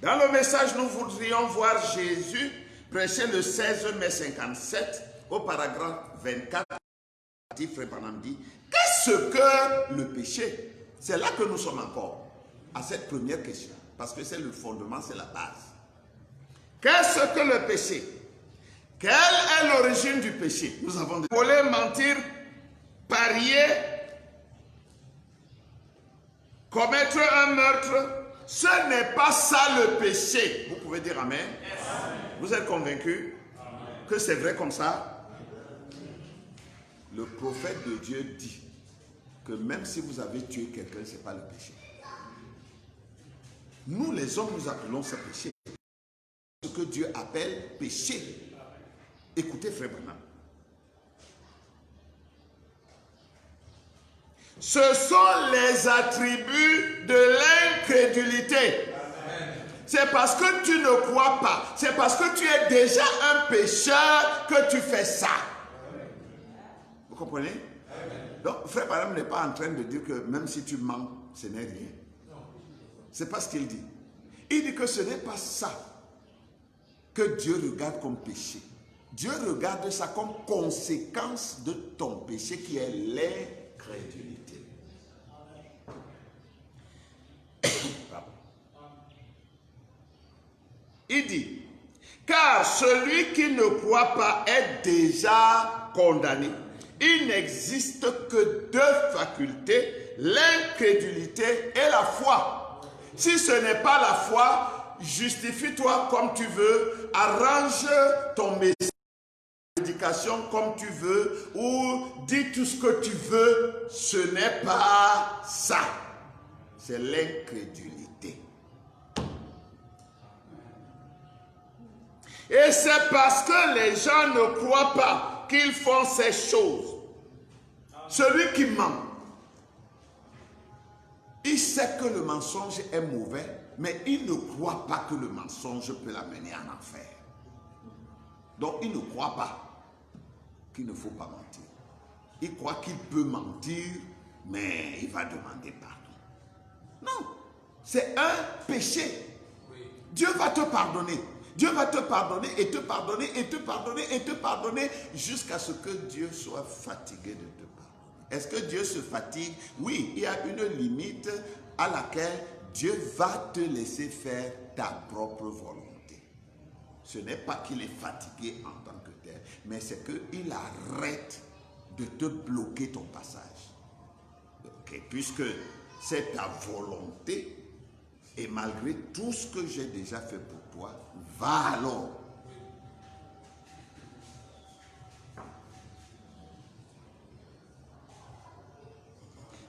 A: Dans le message, nous voudrions voir Jésus prêcher le 16 mai 57 au paragraphe 24. Frère Branham dit, qu'est-ce que le péché? C'est là que nous sommes encore, à cette première question, parce que c'est le fondement, c'est la base. Qu'est-ce que le péché? Quelle est l'origine du péché? Nous avons voler, mentir, parier, commettre un meurtre. Ce n'est pas ça le péché. Vous pouvez dire amen. Amen. Vous êtes convaincus que c'est vrai comme ça? Le prophète de Dieu dit que même si vous avez tué quelqu'un, ce n'est pas le péché. Nous, les hommes, nous appelons ça péché. Ce que Dieu appelle péché. Écoutez, frère Branham. Ce sont les attributs de l'incrédulité. C'est parce que tu ne crois pas. C'est parce que tu es déjà un pécheur que tu fais ça. Vous comprenez? Donc, frère Branham n'est pas en train de dire que même si tu mens, ce n'est rien. C'est pas ce qu'il dit. Il dit que ce n'est pas ça que Dieu regarde comme péché. Dieu regarde ça comme conséquence de ton péché qui est l'incrédulité. Il dit, car celui qui ne croit pas est déjà condamné. Il n'existe que deux facultés, l'incrédulité et la foi. Si ce n'est pas la foi, justifie-toi comme tu veux, arrange ton message, prédication comme tu veux, ou dis tout ce que tu veux, ce n'est pas ça. C'est l'incrédulité. Et c'est parce que les gens ne croient pas qu'ils font ces choses. Celui qui ment, il sait que le mensonge est mauvais, mais il ne croit pas que le mensonge peut l'amener en enfer. Donc il ne croit pas qu'il ne faut pas mentir. Il croit qu'il peut mentir, mais il va demander pardon. Non, c'est un péché. Dieu va te pardonner. Dieu va te pardonner et te pardonner et te pardonner et te pardonner jusqu'à ce que Dieu soit fatigué de te pardonner. Est-ce que Dieu se fatigue? Oui, il y a une limite à laquelle Dieu va te laisser faire ta propre volonté. Ce n'est pas qu'il est fatigué en tant que tel, mais c'est qu'il arrête de te bloquer ton passage. Okay, puisque c'est ta volonté, et malgré tout ce que j'ai déjà fait pour toi, va alors.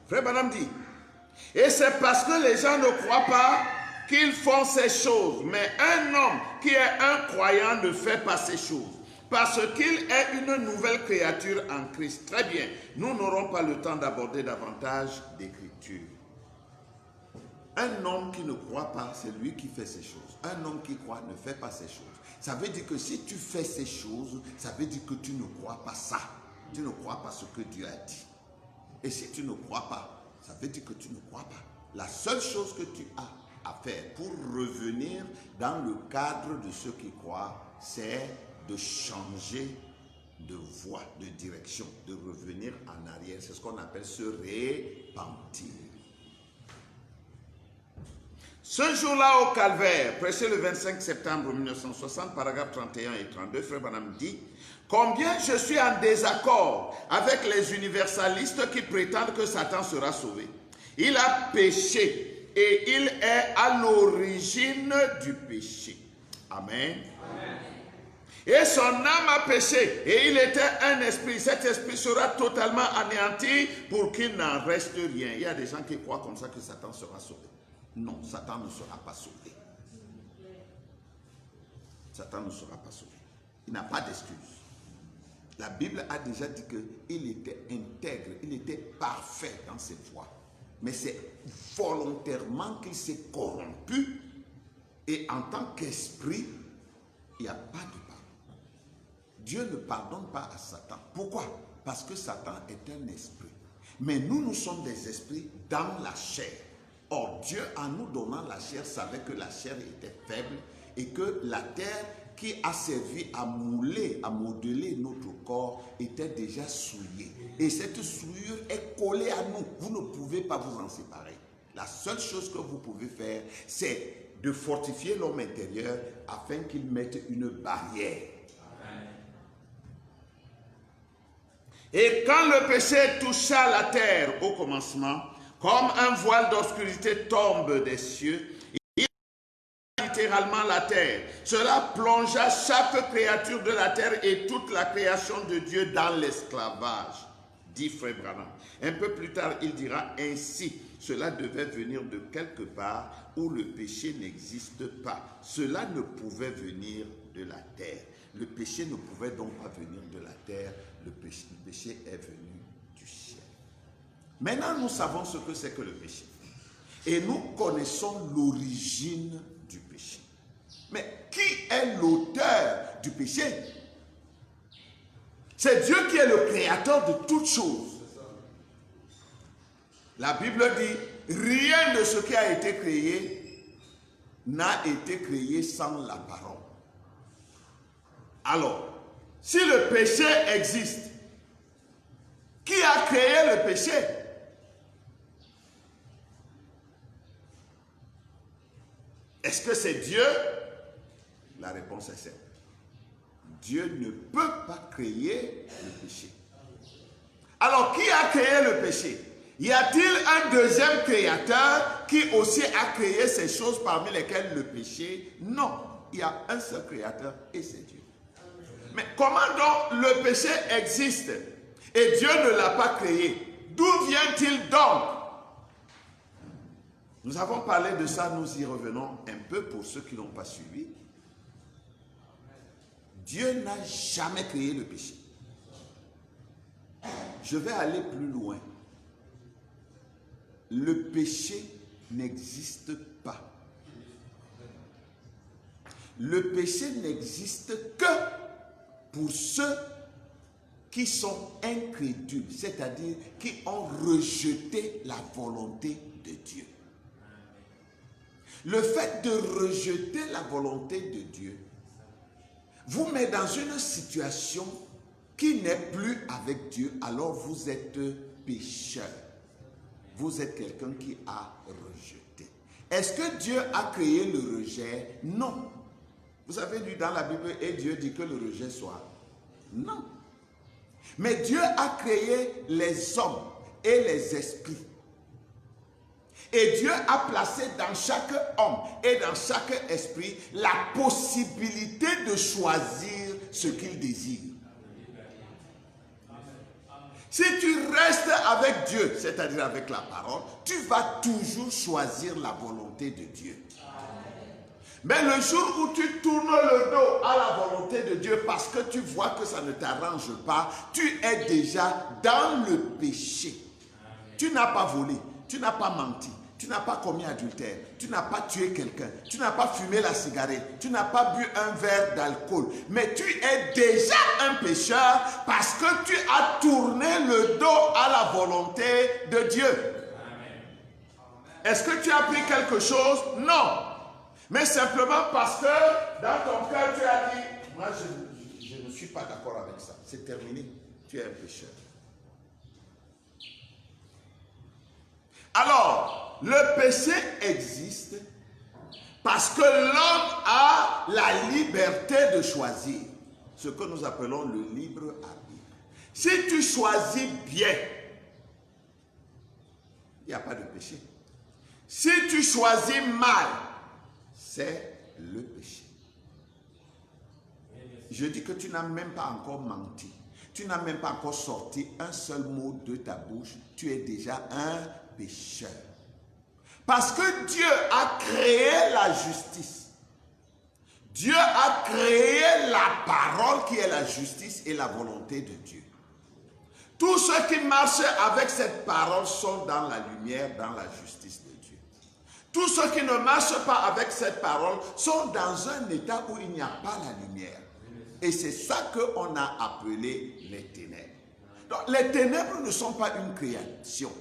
A: Frère Branham dit, et c'est parce que les gens ne croient pas qu'ils font ces choses. Mais un homme qui est un croyant ne fait pas ces choses. Parce qu'il est une nouvelle créature en Christ. Très bien, nous n'aurons pas le temps d'aborder davantage d'écriture. Un homme qui ne croit pas, c'est lui qui fait ces choses. Un homme qui croit ne fait pas ces choses. Ça veut dire que si tu fais ces choses, ça veut dire que tu ne crois pas ça. Tu ne crois pas ce que Dieu a dit. Et si tu ne crois pas, ça veut dire que tu ne crois pas. La seule chose que tu as à faire pour revenir dans le cadre de ceux qui croient, c'est de changer de voie, de direction, de revenir en arrière. C'est ce qu'on appelle se repentir. Ce jour-là au Calvaire, prêché le 25 septembre 1960, paragraphe 31 et 32, Frère Branham dit « Combien je suis en désaccord avec les universalistes qui prétendent que Satan sera sauvé. Il a péché et il est à l'origine du péché. » Amen. Amen. Et son âme a péché et il était un esprit. Cet esprit sera totalement anéanti pour qu'il n'en reste rien. Il y a des gens qui croient comme ça que Satan sera sauvé. Non, Satan ne sera pas sauvé. Satan ne sera pas sauvé. Il n'a pas d'excuse. La Bible a déjà dit qu'il était intègre, il était parfait dans ses voies. Mais c'est volontairement qu'il s'est corrompu. Et en tant qu'esprit, il n'y a pas de pardon. Dieu ne pardonne pas à Satan. Pourquoi? Parce que Satan est un esprit. Mais nous, nous sommes des esprits dans la chair. Or, Dieu, en nous donnant la chair, savait que la chair était faible et que la terre qui a servi à mouler, à modeler notre corps, était déjà souillée. Et cette souillure est collée à nous. Vous ne pouvez pas vous en séparer. La seule chose que vous pouvez faire, c'est de fortifier l'homme intérieur afin qu'il mette une barrière. Et quand le péché toucha la terre au commencement, comme un voile d'obscurité tombe des cieux, il littéralement la terre. Cela plongea chaque créature de la terre et toute la création de Dieu dans l'esclavage, dit Frère Branham. Un peu plus tard, il dira ainsi, cela devait venir de quelque part où le péché n'existe pas. Cela ne pouvait venir de la terre. Le péché ne pouvait donc pas venir de la terre. Le péché est venu du ciel. Maintenant, nous savons ce que c'est que le péché. Et nous connaissons l'origine du péché. Mais qui est l'auteur du péché? C'est Dieu qui est le créateur de toutes choses. La Bible dit, rien de ce qui a été créé n'a été créé sans la parole. Alors, si le péché existe, qui a créé le péché? Est-ce que c'est Dieu? La réponse est simple. Dieu ne peut pas créer le péché. Alors, qui a créé le péché? Y a-t-il un deuxième créateur qui aussi a créé ces choses parmi lesquelles le péché? Non, il y a un seul créateur et c'est Dieu. Mais comment donc le péché existe et Dieu ne l'a pas créé? D'où vient-il donc? Nous avons parlé de ça, nous y revenons un peu pour ceux qui n'ont pas suivi. Dieu n'a jamais créé le péché. Je vais aller plus loin. Le péché n'existe pas. Le péché n'existe que pour ceux qui sont incrédules, c'est-à-dire qui ont rejeté la volonté de Dieu. Le fait de rejeter la volonté de Dieu vous met dans une situation qui n'est plus avec Dieu, alors vous êtes pécheur. Vous êtes quelqu'un qui a rejeté. Est-ce que Dieu a créé le rejet? Non. Vous avez lu dans la Bible et Dieu dit que le rejet soit? Non. Mais Dieu a créé les hommes et les esprits. Et Dieu a placé dans chaque homme et dans chaque esprit la possibilité de choisir ce qu'il désire. Si tu restes avec Dieu, c'est-à-dire avec la parole, tu vas toujours choisir la volonté de Dieu. Mais le jour où tu tournes le dos à la volonté de Dieu parce que tu vois que ça ne t'arrange pas, tu es déjà dans le péché. Tu n'as pas volé, tu n'as pas menti, tu n'as pas commis adultère, tu n'as pas tué quelqu'un, tu n'as pas fumé la cigarette, tu n'as pas bu un verre d'alcool. Mais tu es déjà un pécheur parce que tu as tourné le dos à la volonté de Dieu. Est-ce que tu as appris quelque chose? Non. Mais simplement parce que dans ton cœur tu as dit, moi je ne suis pas d'accord avec ça. C'est terminé. Tu es un pécheur. Alors, le péché existe parce que l'homme a la liberté de choisir. Ce que nous appelons le libre arbitre. Si tu choisis bien, il n'y a pas de péché. Si tu choisis mal, c'est le péché. Je dis que tu n'as même pas encore menti. Tu n'as même pas encore sorti un seul mot de ta bouche. Tu es déjà un pécheur. Parce que Dieu a créé la justice. Dieu a créé la parole qui est la justice et la volonté de Dieu. Tous ceux qui marchent avec cette parole sont dans la lumière, dans la justice de Dieu. Tous ceux qui ne marchent pas avec cette parole sont dans un état où il n'y a pas la lumière. Et c'est ça qu'on a appelé les ténèbres. Donc, les ténèbres ne sont pas une création.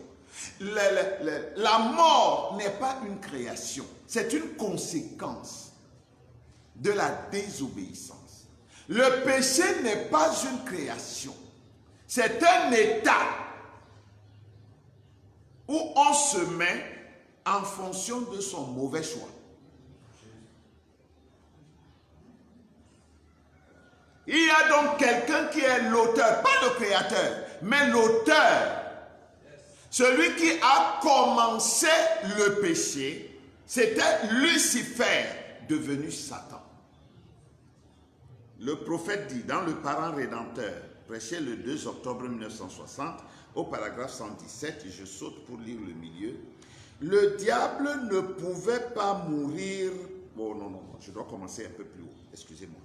A: La mort n'est pas une création. C'est une conséquence de la désobéissance. Le péché n'est pas une création. C'est un état où on se met en fonction de son mauvais choix. Il y a donc quelqu'un qui est l'auteur, pas le créateur, mais l'auteur. Celui qui a commencé le péché, c'était Lucifer, devenu Satan. Le prophète dit dans le Parent Rédempteur, prêché le 2 octobre 1960, au paragraphe 117, et je saute pour lire le milieu, le diable ne pouvait pas mourir. Oh non, je dois commencer un peu plus haut, excusez-moi.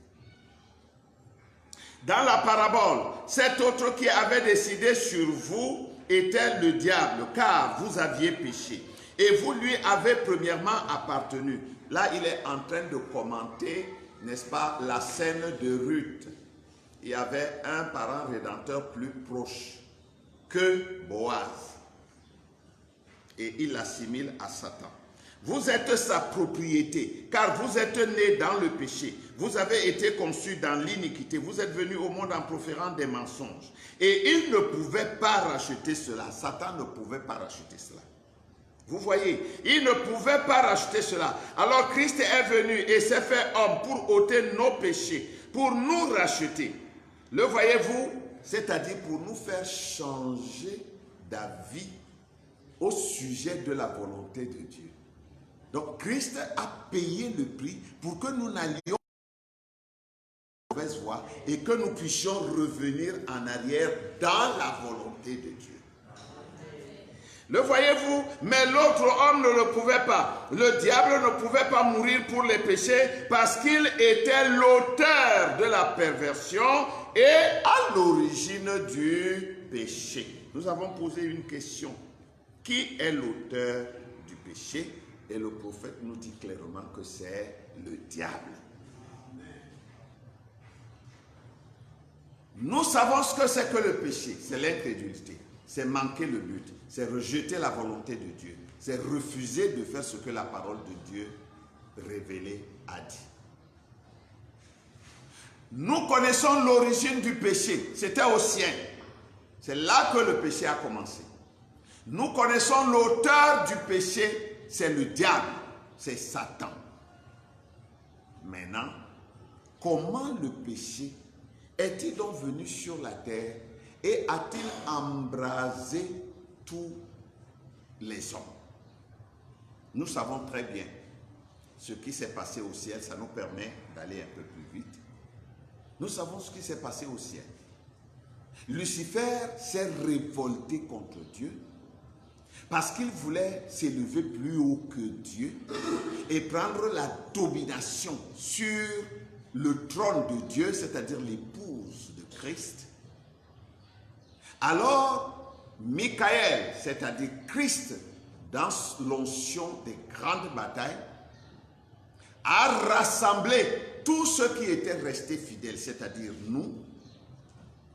A: Dans la parabole, cet autre qui avait décidé sur vous était le diable, car vous aviez péché. Et vous lui avez premièrement appartenu. Là, il est en train de commenter, n'est-ce pas, la scène de Ruth. Il y avait un parent rédempteur plus proche que Boaz. Et il l'assimile à Satan. Vous êtes sa propriété, car vous êtes nés dans le péché. Vous avez été conçus dans l'iniquité. Vous êtes venus au monde en proférant des mensonges. Et il ne pouvait pas racheter cela. Satan ne pouvait pas racheter cela. Vous voyez, il ne pouvait pas racheter cela. Alors Christ est venu et s'est fait homme pour ôter nos péchés, pour nous racheter. Le voyez-vous? C'est-à-dire pour nous faire changer d'avis au sujet de la volonté de Dieu. Donc Christ a payé le prix pour que nous n'allions pas mauvaise voie et que nous puissions revenir en arrière dans la volonté de Dieu. Le voyez-vous? Mais l'autre homme ne le pouvait pas. Le diable ne pouvait pas mourir pour les péchés parce qu'il était l'auteur de la perversion et à l'origine du péché. Nous avons posé une question. Qui est l'auteur du péché? Et le prophète nous dit clairement que c'est le diable. Nous savons ce que c'est que le péché. C'est l'incrédulité. C'est manquer le but. C'est rejeter la volonté de Dieu. C'est refuser de faire ce que la parole de Dieu révélée a dit. Nous connaissons l'origine du péché. C'était au ciel. C'est là que le péché a commencé. Nous connaissons l'auteur du péché, c'est le diable. c'est Satan. Maintenant, comment le péché est-il donc venu sur la terre et a-t-il embrasé tous les hommes? Nous savons très bien ce qui s'est passé au ciel, ça nous permet d'aller un peu plus vite. Nous savons ce qui s'est passé au ciel. Lucifer s'est révolté contre Dieu parce qu'il voulait s'élever plus haut que Dieu et prendre la domination sur le trône de Dieu, c'est-à-dire l'épouse de Christ. Alors, Michael, c'est-à-dire Christ, dans l'onction des grandes batailles, a rassemblé tous ceux qui étaient restés fidèles, c'est-à-dire nous,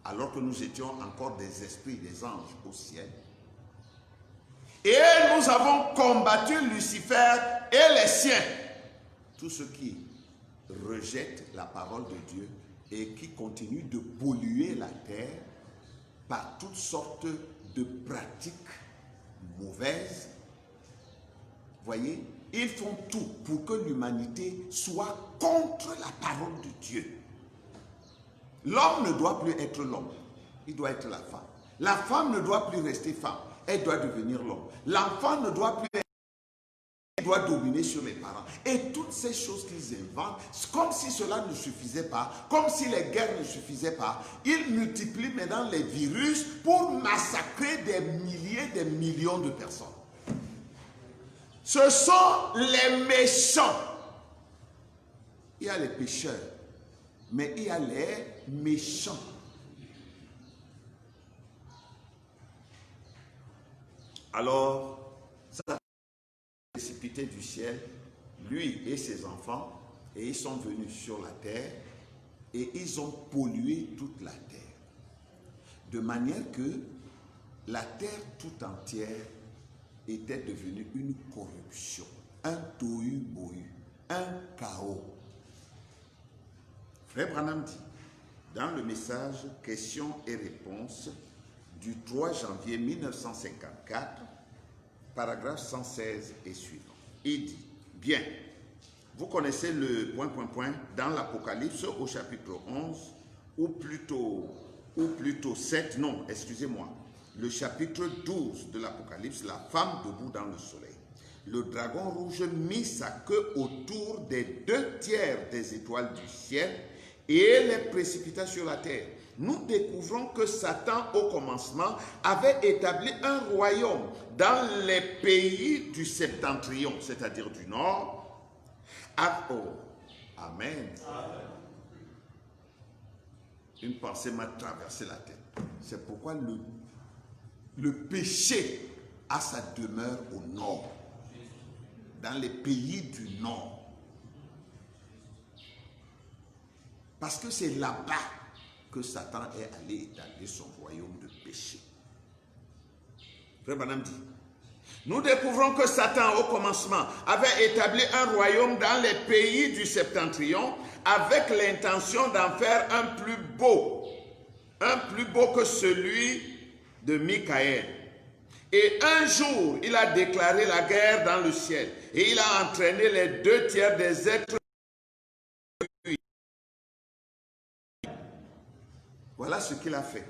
A: alors que nous étions encore des esprits, des anges au ciel. Et nous avons combattu Lucifer et les siens, tous ceux qui rejettent la parole de Dieu et qui continuent de polluer la terre par toutes sortes de pratiques mauvaises. Voyez, ils font tout pour que l'humanité soit contre la parole de Dieu. L'homme ne doit plus être l'homme, il doit être la femme. La femme ne doit plus rester femme, elle doit devenir l'homme. L'enfant ne doit plus être, il doit dominer sur les parents. Et toutes ces choses qu'ils inventent, comme si cela ne suffisait pas, comme si les guerres ne suffisaient pas, ils multiplient maintenant les virus pour massacrer des milliers, des millions de personnes. Ce sont les méchants. Il y a les pécheurs, mais il y a les méchants. Alors, ça a précipité du ciel, lui et ses enfants, et ils sont venus sur la terre, et ils ont pollué toute la terre. De manière que la terre tout entière était devenue une corruption, un tohu-bohu, un chaos. Frère Branham dit, dans le message questions et réponses du 3 janvier 1954, paragraphe 116 et suivant, il dit, bien, vous connaissez le ... dans l'Apocalypse au chapitre 11, ou plutôt 7, non, excusez-moi, le chapitre 12 de l'Apocalypse, la femme debout dans le soleil. Le dragon rouge mit sa queue autour des 2/3 des étoiles du ciel et les précipita sur la terre. Nous découvrons que Satan, au commencement, avait établi un royaume dans les pays du septentrion, c'est-à-dire du nord. Amen. Une pensée m'a traversé la tête. C'est pourquoi le péché a sa demeure au nord, dans les pays du nord. Parce que c'est là-bas que Satan est allé établir son royaume de péché. Frère Branham dit, nous découvrons que Satan, au commencement, avait établi un royaume dans les pays du septentrion avec l'intention d'en faire un plus beau que celui de Michael. Et un jour, il a déclaré la guerre dans le ciel et il a entraîné les 2/3 des êtres. Voilà ce qu'il a fait.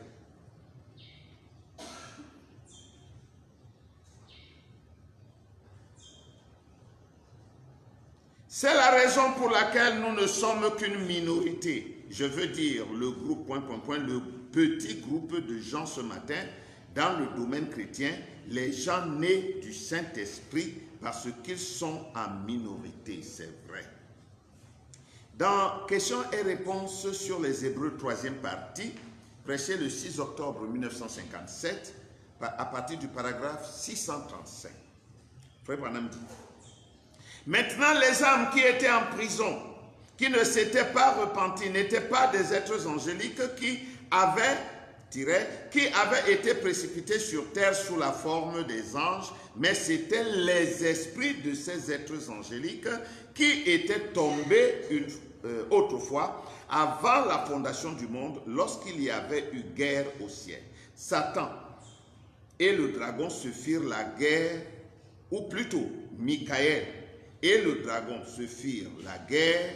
A: C'est la raison pour laquelle nous ne sommes qu'une minorité. Je veux dire le groupe ... le petit groupe de gens ce matin dans le domaine chrétien, les gens nés du Saint-Esprit parce qu'ils sont en minorité, c'est vrai. Dans questions et réponses sur les Hébreux 3e partie, prêché le 6 octobre 1957, à partir du paragraphe 635. Frère Branham dit, maintenant les âmes qui étaient en prison, qui ne s'étaient pas repentis, n'étaient pas des êtres angéliques qui avaient été précipités sur terre sous la forme des anges, mais c'étaient les esprits de ces êtres angéliques qui étaient tombés autrefois, avant la fondation du monde, lorsqu'il y avait eu guerre au ciel. Satan et le dragon se firent la guerre, ou plutôt Michael et le dragon se firent la guerre,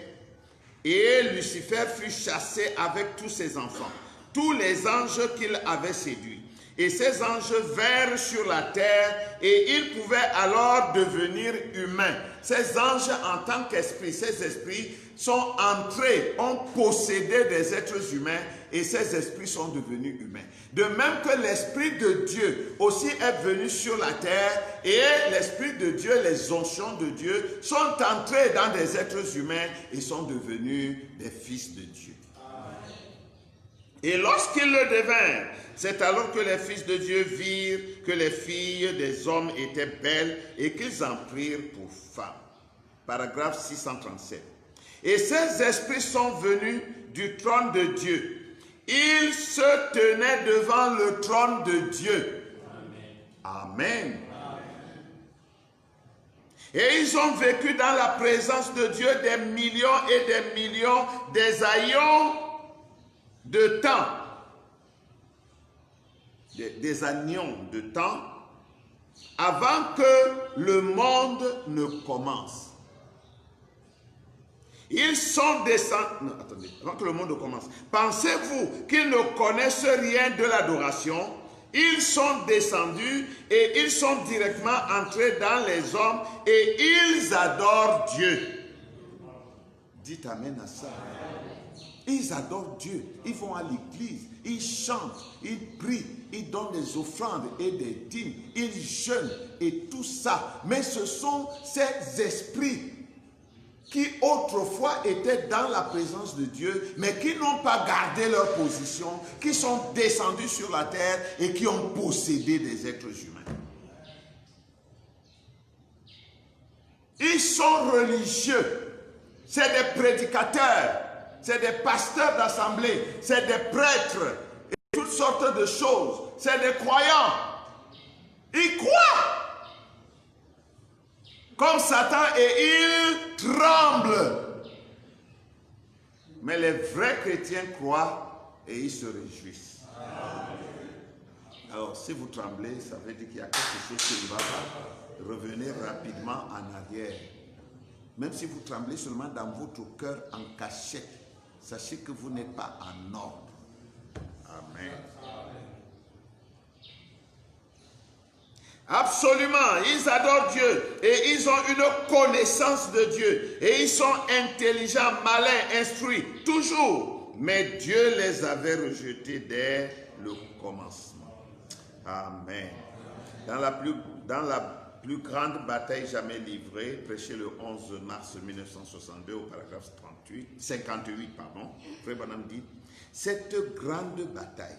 A: et Lucifer fut chassé avec tous ses enfants, tous les anges qu'il avait séduits. Et ces anges vinrent sur la terre et ils pouvaient alors devenir humains. Ces anges en tant qu'esprits, ces esprits sont entrés, ont possédé des êtres humains et ces esprits sont devenus humains. De même que l'Esprit de Dieu aussi est venu sur la terre et l'Esprit de Dieu, les onctions de Dieu sont entrés dans des êtres humains et sont devenus des fils de Dieu. Et lorsqu'ils le devinrent, c'est alors que les fils de Dieu virent que les filles des hommes étaient belles et qu'ils en prirent pour femmes. Paragraphe 637. Et ces esprits sont venus du trône de Dieu. Ils se tenaient devant le trône de Dieu. Amen. Amen. Et ils ont vécu dans la présence de Dieu des millions et des millions, des aïons de temps. Des aïons de temps avant que le monde ne commence. Ils sont descendus. Non, attendez, avant que le monde commence. Pensez-vous qu'ils ne connaissent rien de l'adoration? Ils sont descendus et ils sont directement entrés dans les hommes et ils adorent Dieu. Dites amen à ça. Ils adorent Dieu. Ils vont à l'église. Ils chantent. Ils prient. Ils donnent des offrandes et des dîmes. Ils jeûnent et tout ça. Mais ce sont ces esprits qui autrefois étaient dans la présence de Dieu, mais qui n'ont pas gardé leur position, qui sont descendus sur la terre et qui ont possédé des êtres humains. Ils sont religieux, c'est des prédicateurs, c'est des pasteurs d'assemblée, c'est des prêtres, et toutes sortes de choses, c'est des croyants. Ils croient comme Satan et ils tremblent. Mais les vrais chrétiens croient et ils se réjouissent. Alors si vous tremblez, ça veut dire qu'il y a quelque chose qui ne va pas. Revenez rapidement en arrière. Même si vous tremblez seulement dans votre cœur en cachette, sachez que vous n'êtes pas en ordre. Amen. Absolument, ils adorent Dieu et ils ont une connaissance de Dieu et ils sont intelligents, malins, instruits, toujours. Mais Dieu les avait rejetés dès le commencement. Amen. Dans la plus grande bataille jamais livrée, prêchée le 11 mars 1962 au paragraphe 58, Frère Branham dit, cette grande bataille,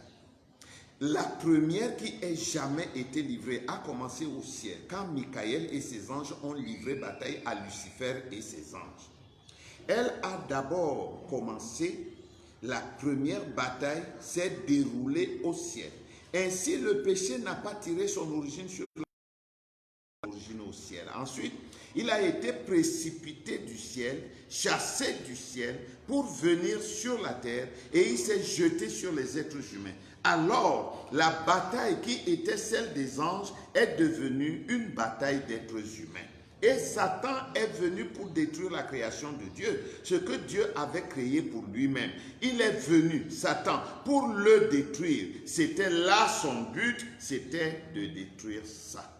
A: la première qui ait jamais été livrée a commencé au ciel, quand Michael et ses anges ont livré bataille à Lucifer et ses anges. Elle a d'abord commencé, la première bataille s'est déroulée au ciel. Ainsi, le péché n'a pas tiré son origine sur l'origine au ciel. Ensuite, il a été précipité du ciel, chassé du ciel pour venir sur la terre et il s'est jeté sur les êtres humains. Alors, la bataille qui était celle des anges est devenue une bataille d'êtres humains. Et Satan est venu pour détruire la création de Dieu, ce que Dieu avait créé pour lui-même. Il est venu, Satan, pour le détruire. C'était là son but, c'était de détruire ça.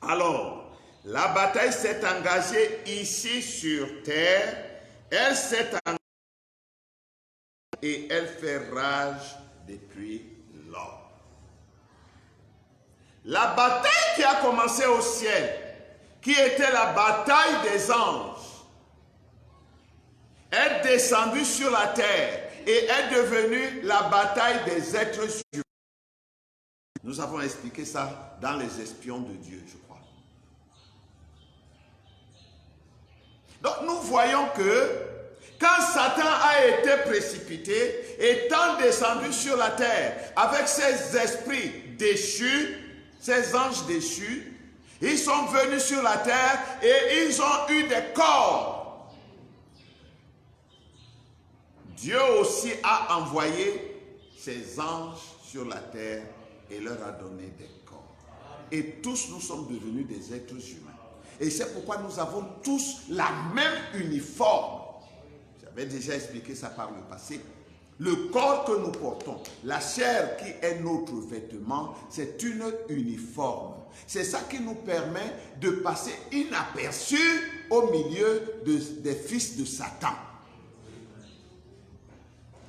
A: Alors, la bataille s'est engagée ici sur terre. Elle s'est engagée et elle fait rage depuis lors. La bataille qui a commencé au ciel, qui était la bataille des anges, est descendue sur la terre et est devenue la bataille des êtres humains. Nous avons expliqué ça dans les espions de Dieu, je crois. Donc nous voyons que quand Satan a été précipité, étant descendu sur la terre avec ses esprits déchus, ses anges déchus, ils sont venus sur la terre et ils ont eu des corps. Dieu aussi a envoyé ses anges sur la terre et leur a donné des corps. Et tous nous sommes devenus des êtres humains. Et c'est pourquoi nous avons tous la même uniforme. J'avais déjà expliqué ça par le passé. Le corps que nous portons, la chair qui est notre vêtement, c'est une uniforme. C'est ça qui nous permet de passer inaperçu au milieu des fils de Satan.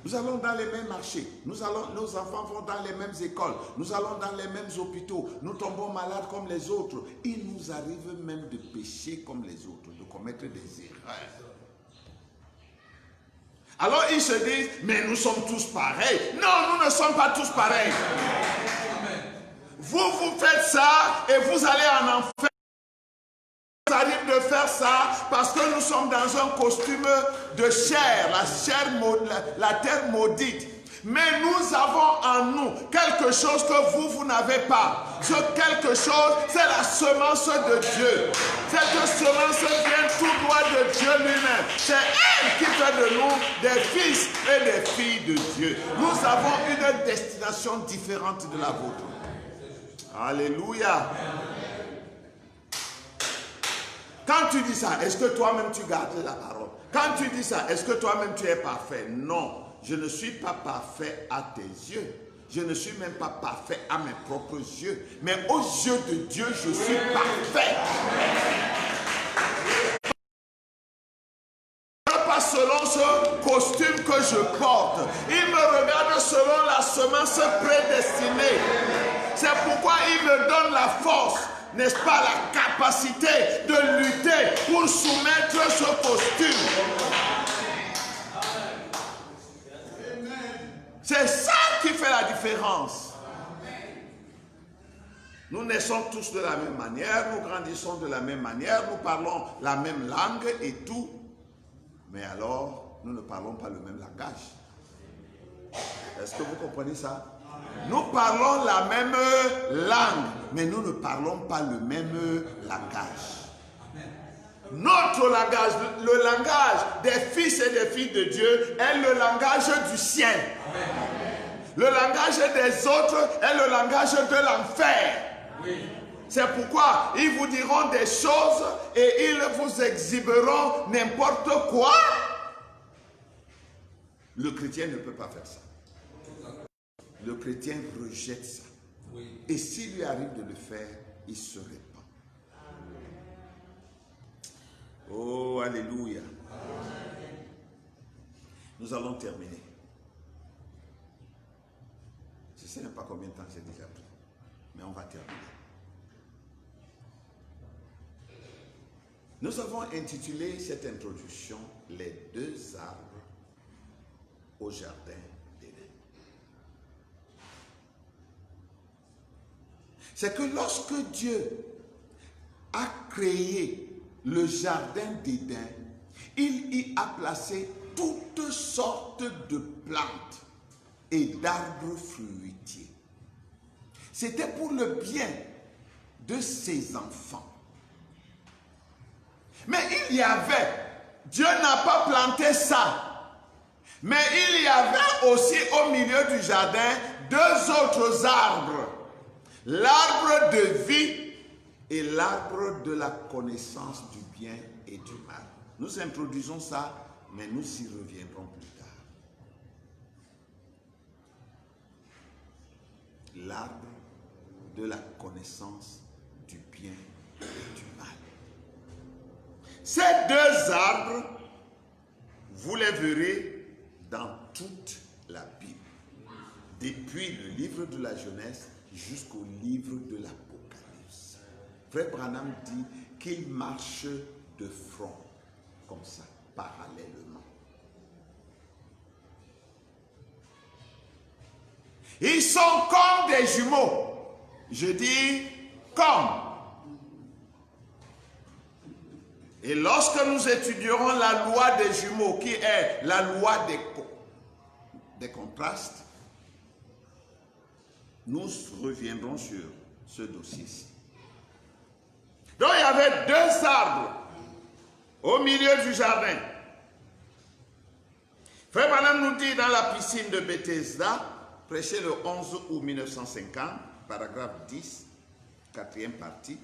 A: Nous allons dans les mêmes marchés, nos enfants vont dans les mêmes écoles, nous allons dans les mêmes hôpitaux, nous tombons malades comme les autres. Il nous arrive même de pécher comme les autres, de commettre des erreurs. Alors ils se disent, mais nous sommes tous pareils. Non, nous ne sommes pas tous pareils. Vous faites ça et vous allez en enfer. Nous arrive de faire ça parce que nous sommes dans un costume de chair, la terre maudite. Mais nous avons en nous quelque chose que vous n'avez pas. Ce quelque chose, c'est la semence de Dieu. Cette semence vient tout droit de Dieu lui-même. C'est elle qui fait de nous des fils et des filles de Dieu. Nous avons une destination différente de la vôtre. Alléluia. Quand tu dis ça, est-ce que toi-même tu gardes la parole? Quand tu dis ça, est-ce que toi-même tu es parfait? Non, je ne suis pas parfait à tes yeux. Je ne suis même pas parfait à mes propres yeux. Mais aux yeux de Dieu, je suis parfait. Pas selon ce costume que je porte. Il me regarde selon la semence prédestinée. C'est pourquoi il me donne la force, n'est-ce pas, la capacité de lutter pour soumettre ce costume. C'est ça qui fait la différence. Nous naissons tous de la même manière, nous grandissons de la même manière, nous parlons la même langue et tout. Mais alors, nous ne parlons pas le même langage. Est-ce que vous comprenez ça? Nous parlons la même langue, mais nous ne parlons pas le même langage. Notre langage, le langage des fils et des filles de Dieu est le langage du ciel. Le langage des autres est le langage de l'enfer. C'est pourquoi ils vous diront des choses et ils vous exhiberont n'importe quoi. Le chrétien ne peut pas faire ça. Le chrétien rejette ça. Et s'il lui arrive de le faire, il se répand. Oh, alléluia. Nous allons terminer. Je ne sais même pas combien de temps j'ai déjà pris, mais on va terminer. Nous avons intitulé cette introduction « Les deux arbres au jardin d'Éden ». C'est que lorsque Dieu a créé le jardin d'Éden, il y a placé toutes sortes de plantes et d'arbres fruitiers. C'était pour le bien de ses enfants. Mais il y avait, Dieu n'a pas planté ça, mais il y avait aussi au milieu du jardin deux autres arbres. L'arbre de vie et l'arbre de la connaissance du bien et du mal. Nous introduisons ça, mais nous y reviendrons plus tard. L'arbre de la connaissance du bien et du mal. Ces deux arbres, vous les verrez dans toute la Bible. Depuis le livre de la Genèse jusqu'au livre de l'Apocalypse. Frère Branham dit qu'il marche de front, comme ça, parallèlement. Ils sont comme des jumeaux. Je dis comme. Et lorsque nous étudierons la loi des jumeaux, qui est la loi des contrastes, nous reviendrons sur ce dossier-ci. Donc il y avait deux arbres au milieu du jardin. Frère Branham nous dit dans la piscine de Bethesda, prêché le 11 août 1950, paragraphe 10, quatrième partie,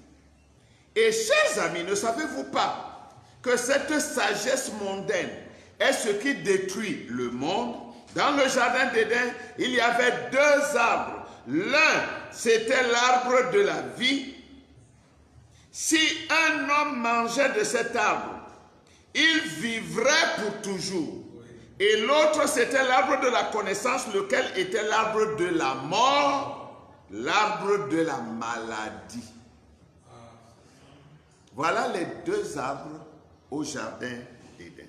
A: Et chers amis, ne savez-vous pas que cette sagesse mondaine est ce qui détruit le monde? Dans le jardin d'Éden, il y avait deux arbres. L'un, c'était l'arbre de la vie. Si un homme mangeait de cet arbre, il vivrait pour toujours. Et l'autre, c'était l'arbre de la connaissance, lequel était l'arbre de la mort, l'arbre de la maladie. Voilà les deux arbres au jardin d'Éden.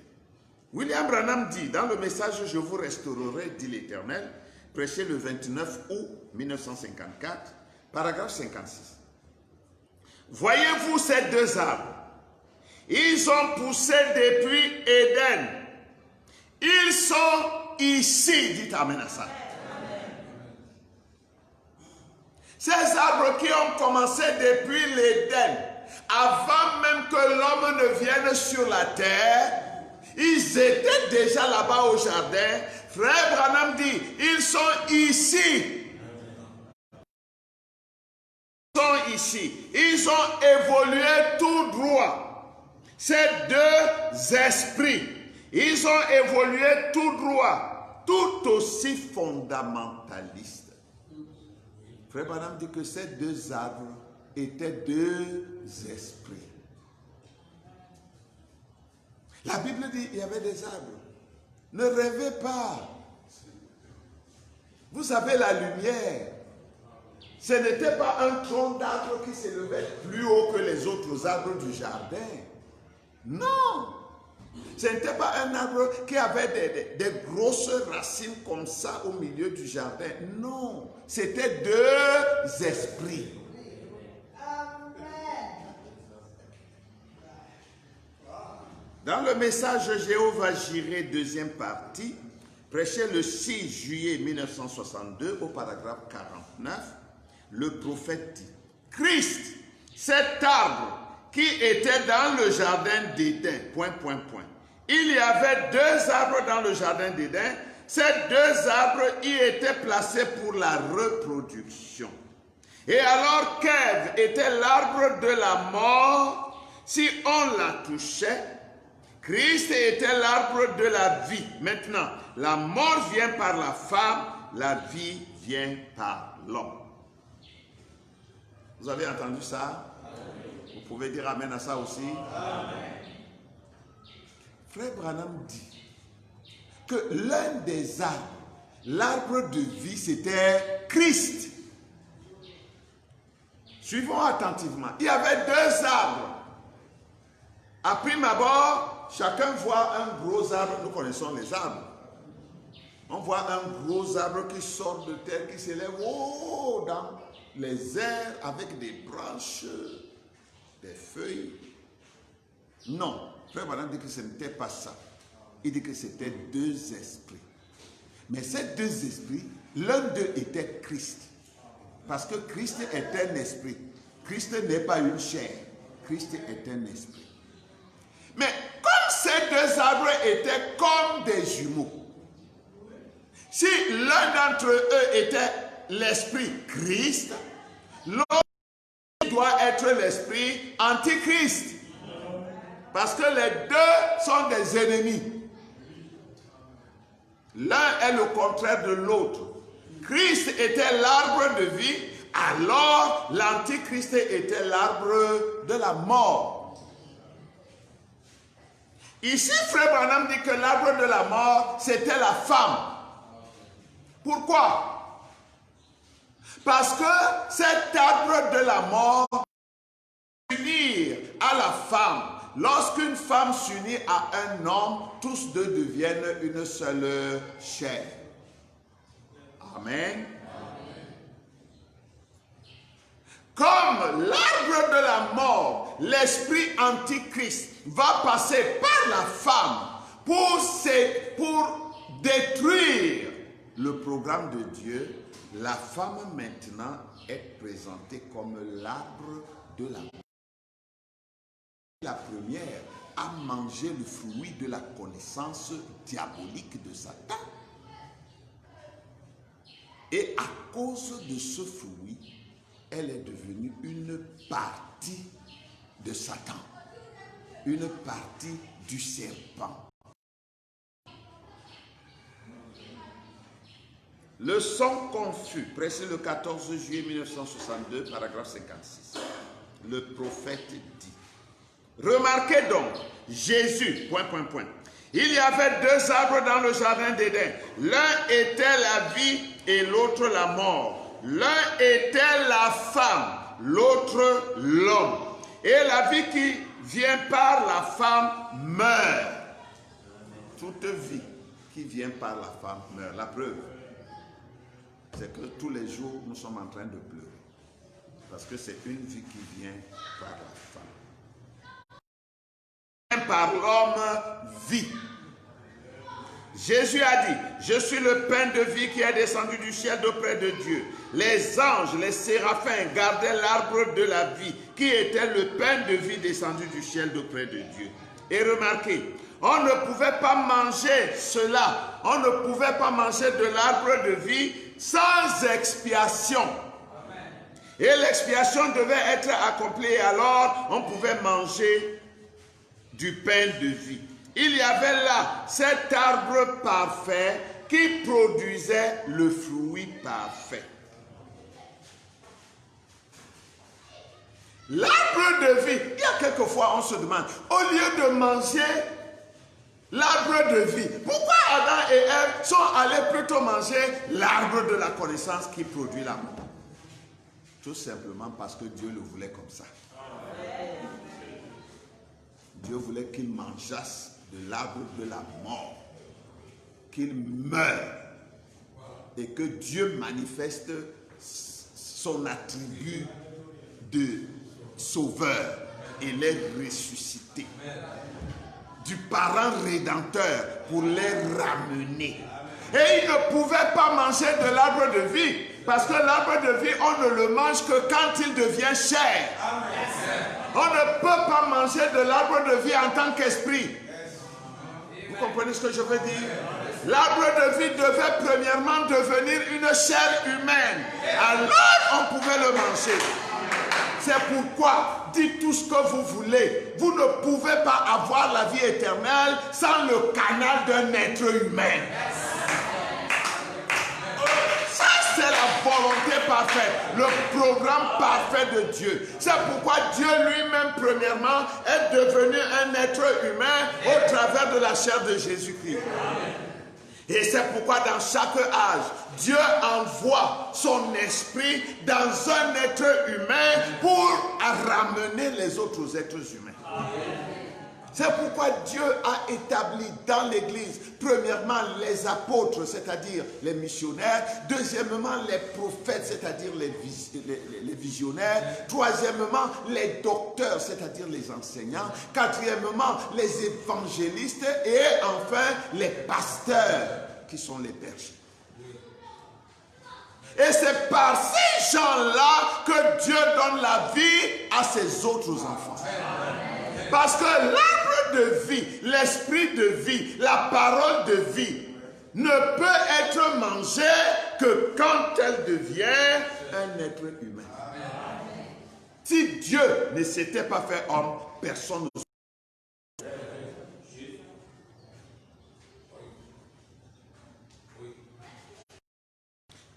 A: William Branham dit, dans le message « Je vous restaurerai », dit l'Éternel, prêché le 29 août 1954, paragraphe 56. Voyez-vous ces deux arbres? Ils ont poussé depuis Éden. Ils sont ici, dites amen à ça. Ces arbres qui ont commencé depuis l'Éden, avant même que l'homme ne vienne sur la terre, ils étaient déjà là-bas au jardin. Frère Branham dit, ils sont ici. Ils sont ici. Ils ont évolué tout droit. Ces deux esprits, ils ont évolué tout droit, tout aussi fondamentalistes. Frère Branham dit que ces deux arbres étaient deux esprits. La Bible dit qu'il y avait des arbres. Ne rêvez pas. Vous savez, la lumière, ce n'était pas un tronc d'arbre qui s'élevait plus haut que les autres arbres du jardin. Non. Ce n'était pas un arbre qui avait des grosses racines comme ça au milieu du jardin. Non. C'était deux esprits. Dans le message Jéhovah Jireh, deuxième partie, prêché le 6 juillet 1962 au paragraphe 49, le prophète dit, Christ, cet arbre qui était dans le jardin d'Éden, il y avait deux arbres dans le jardin d'Éden, ces deux arbres y étaient placés pour la reproduction. Et alors qu'Ève était l'arbre de la mort, si on la touchait, Christ était l'arbre de la vie. Maintenant, la mort vient par la femme, la vie vient par l'homme. Vous avez entendu ça? Vous pouvez dire amen à ça aussi? Amen. Frère Branham dit que l'un des arbres, l'arbre de vie, c'était Christ. Suivons attentivement. Il y avait deux arbres. À prime abord, chacun voit un gros arbre. Nous connaissons les arbres. On voit un gros arbre qui sort de terre, qui s'élève dans les airs avec des branches, des feuilles. Non, Frère Branham dit que ce n'était pas ça. Il dit que c'était deux esprits. Mais ces deux esprits, l'un d'eux était Christ. Parce que Christ est un esprit. Christ n'est pas une chair. Christ est un esprit. Mais comme ces deux arbres étaient comme des jumeaux, si l'un d'entre eux était l'esprit Christ, l'autre doit être l'esprit antichrist. Parce que les deux sont des ennemis. L'un est le contraire de l'autre. Christ était l'arbre de vie, alors l'antichrist était l'arbre de la mort. Ici, Frère Branham dit que l'arbre de la mort, c'était la femme. Pourquoi? Parce que cet arbre de la mort s'unir à la femme. Lorsqu'une femme s'unit à un homme, tous deux deviennent une seule chair. Amen. Comme l'arbre de la mort, l'esprit antichrist va passer par la femme pour détruire le programme de Dieu, la femme maintenant est présentée comme l'arbre de la mort. La première a mangé le fruit de la connaissance diabolique de Satan. Et à cause de ce fruit, elle est devenue une partie de Satan, une partie du serpent. Le son confus, prêché le 14 juillet 1962, paragraphe 56. Le prophète dit, remarquez donc, Jésus, ... Il y avait deux arbres dans le jardin d'Éden. L'un était la vie et l'autre la mort. L'un était la femme, l'autre l'homme. Et la vie qui vient par la femme meurt. Toute vie qui vient par la femme meurt. La preuve, c'est que tous les jours, nous sommes en train de pleurer. Parce que c'est une vie qui vient par la femme. Par l'homme, vie. Jésus a dit, je suis le pain de vie qui est descendu du ciel d'auprès de Dieu. Les anges, les séraphins gardaient l'arbre de la vie qui était le pain de vie descendu du ciel d'auprès de Dieu. Et remarquez, on ne pouvait pas manger cela, on ne pouvait pas manger de l'arbre de vie sans expiation. Et l'expiation devait être accomplie et alors on pouvait manger du pain de vie. Il y avait là cet arbre parfait qui produisait le fruit parfait. L'arbre de vie, il y a quelquefois on se demande, au lieu de manger l'arbre de vie, pourquoi Adam et Ève sont allés plutôt manger l'arbre de la connaissance qui produit la mort? Tout simplement parce que Dieu le voulait comme ça. Dieu voulait qu'ils mangeassent de l'arbre de la mort, qu'ils meurent et que Dieu manifeste son attribut de sauveur et les ressusciter, du parent rédempteur pour les ramener. Et ils ne pouvaient pas manger de l'arbre de vie parce que l'arbre de vie, on ne le mange que quand il devient chair. On ne peut pas manger de l'arbre de vie en tant qu'esprit. Vous comprenez ce que je veux dire? L'arbre de vie devait premièrement devenir une chair humaine. Alors on pouvait le manger. C'est pourquoi, dites tout ce que vous voulez. Vous ne pouvez pas avoir la vie éternelle sans le canal d'un être humain. Ça, c'est la volonté parfaite, le programme parfait de Dieu. C'est pourquoi Dieu lui-même, premièrement, est devenu un être humain au travers de la chair de Jésus-Christ. Et c'est pourquoi dans chaque âge, Dieu envoie son esprit dans un être humain pour ramener les autres êtres humains. C'est pourquoi Dieu a établi dans l'Église, premièrement, les apôtres, c'est-à-dire les missionnaires. Deuxièmement, les prophètes, c'est-à-dire les visionnaires. Troisièmement, les docteurs, c'est-à-dire les enseignants. Quatrièmement, les évangélistes. Et enfin, les pasteurs, qui sont les bergers. Et c'est par ces gens-là que Dieu donne la vie à ses autres enfants. Parce que l'arbre de vie, l'esprit de vie, la parole de vie ne peut être mangée que quand elle devient un être humain. Si Dieu ne s'était pas fait homme, personne ne serait.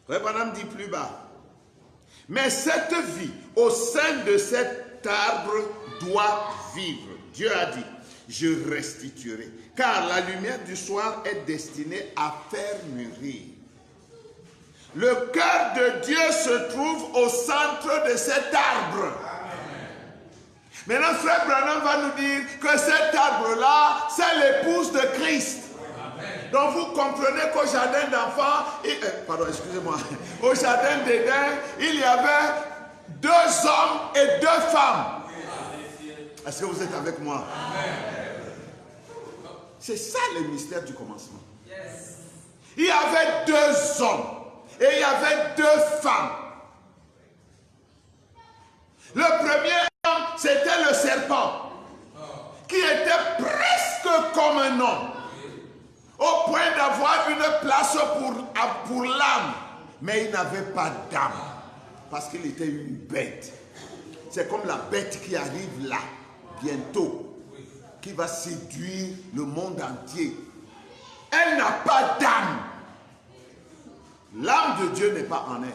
A: Frère Branham dit plus bas. Mais cette vie au sein de cet arbre doit vivre. Dieu a dit, je restituerai. Car la lumière du soir est destinée à faire mûrir. Le cœur de Dieu se trouve au centre de cet arbre. Maintenant, frère Branham va nous dire que cet arbre-là, c'est l'épouse de Christ. Donc vous comprenez qu'au jardin d'enfants, au jardin d'Éden, il y avait 2 hommes et 2 femmes. Est-ce que vous êtes avec moi? C'est ça le mystère du commencement. Il y avait 2 hommes et il y avait 2 femmes. Le premier homme, c'était le serpent, qui était presque comme un homme, au point d'avoir une place pour l'âme, mais il n'avait pas d'âme, parce qu'il était une bête. C'est comme la bête qui arrive là. bientôt, qui va séduire le monde entier. Elle n'a pas d'âme. L'âme de Dieu n'est pas en elle.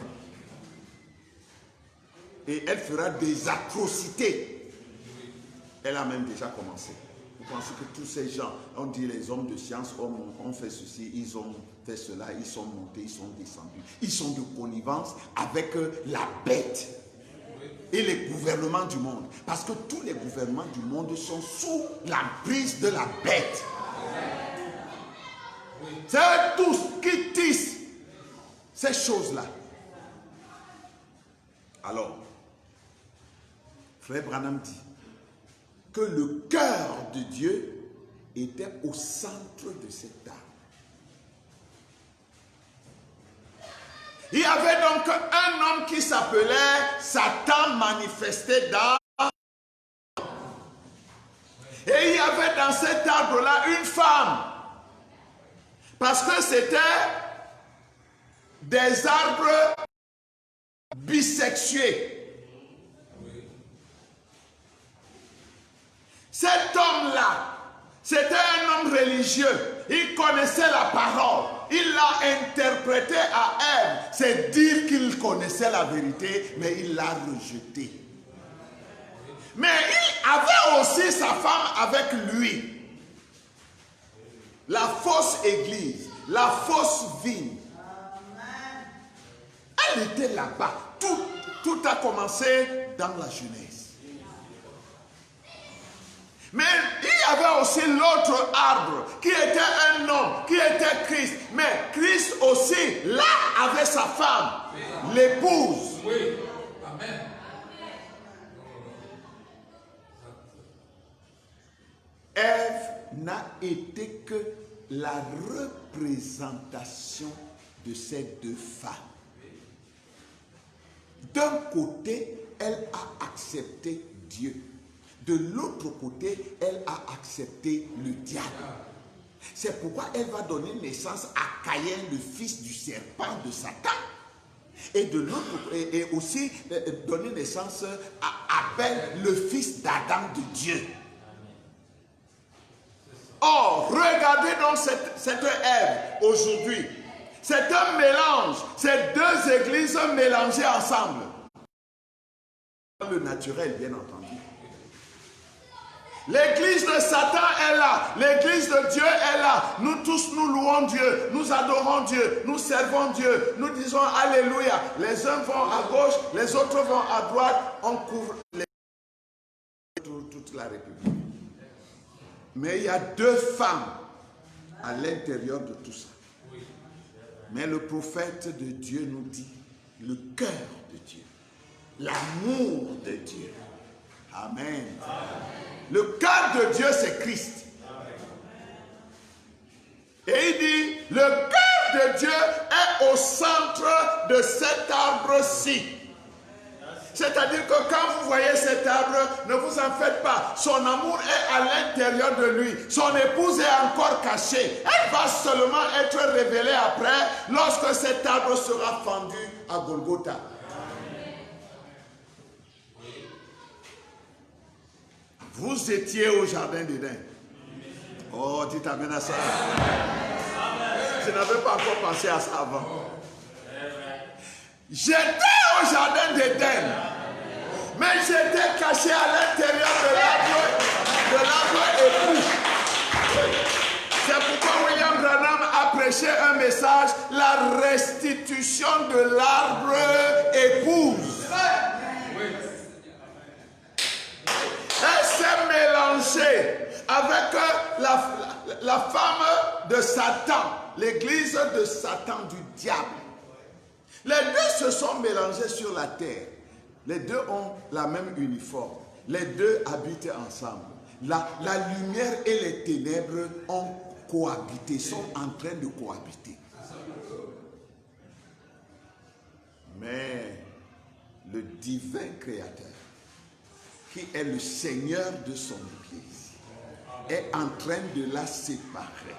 A: Et elle fera des atrocités. Elle a même déjà commencé. Vous pensez que tous ces gens, on dit les hommes de science ont fait ceci, ils ont fait cela, ils sont montés, ils sont descendus. Ils sont de connivence avec la bête et les gouvernements du monde. Parce que tous les gouvernements du monde sont sous l'emprise de la bête. C'est eux tous qui tissent ces choses-là. Alors, Frère Branham dit que le cœur de Dieu était au centre de cette âme. Il y avait donc un homme qui s'appelait Satan manifesté dans. Et il y avait dans cet arbre-là une femme. Parce que c'était des arbres bisexués. Cet homme-là, c'était un homme religieux. Il connaissait la parole. Il l'a interprétée à Ève. C'est dire qu'il connaissait la vérité, mais il l'a rejetée. Mais il avait aussi sa femme avec lui. La fausse église, la fausse vigne. Elle était là-bas. Tout a commencé dans la Genèse. Mais il y avait aussi l'autre arbre qui était un homme, qui était Christ. Mais Christ aussi, là, avait sa femme, l'épouse. Oui. Amen. Ève n'a été que la représentation de ces deux femmes. D'un côté, elle a accepté Dieu. De l'autre côté, elle a accepté le diable. C'est pourquoi elle va donner naissance à Caïn, le fils du serpent de Satan. Et de l'autre, et aussi donner naissance à Abel, le fils d'Adam de Dieu. Or, regardez donc cette Ève aujourd'hui. C'est un mélange. C'est deux églises mélangées ensemble. Le naturel, bien entendu. L'église de Satan est là, l'église de Dieu est là. Nous tous, nous louons Dieu, nous adorons Dieu, nous servons Dieu, nous disons Alléluia. Les uns vont à gauche, les autres vont à droite, on couvre toute la République. Mais il y a deux femmes à l'intérieur de tout ça. Mais le prophète de Dieu nous dit le cœur de Dieu, l'amour de Dieu. Amen. Le cœur de Dieu, c'est Christ. Et il dit, le cœur de Dieu est au centre de cet arbre-ci. C'est-à-dire que quand vous voyez cet arbre, ne vous en faites pas. Son amour est à l'intérieur de lui. Son épouse est encore cachée. Elle va seulement être révélée après, lorsque cet arbre sera fendu à Golgotha. Vous étiez au jardin d'Éden. Oh, dites amen à ça. Je n'avais pas encore pensé à ça avant. J'étais au jardin d'Éden. Mais j'étais caché à l'intérieur de l'arbre époux. C'est pourquoi William Branham a prêché un message, la restitution de l'arbre épouse. Elle s'est mélangée avec la femme de Satan, l'église de Satan, du diable. Les deux se sont mélangés sur la terre. Les deux ont la même uniforme. Les deux habitent ensemble. La lumière et les ténèbres ont cohabité, sont en train de cohabiter. Mais le divin créateur, qui est le Seigneur de son Église, est en train de la séparer.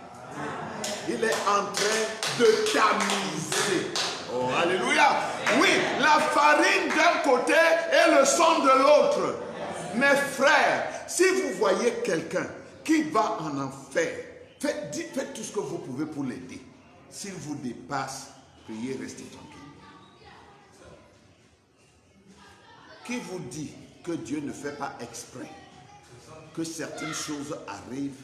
A: Il est en train de tamiser. Oh, alléluia. Oui, la farine d'un côté et le sang de l'autre. Mes frères, si vous voyez quelqu'un qui va en enfer, faites tout ce que vous pouvez pour l'aider. S'il vous dépasse, priez, restez tranquille. Qui vous dit que Dieu ne fait pas exprès que certaines choses arrivent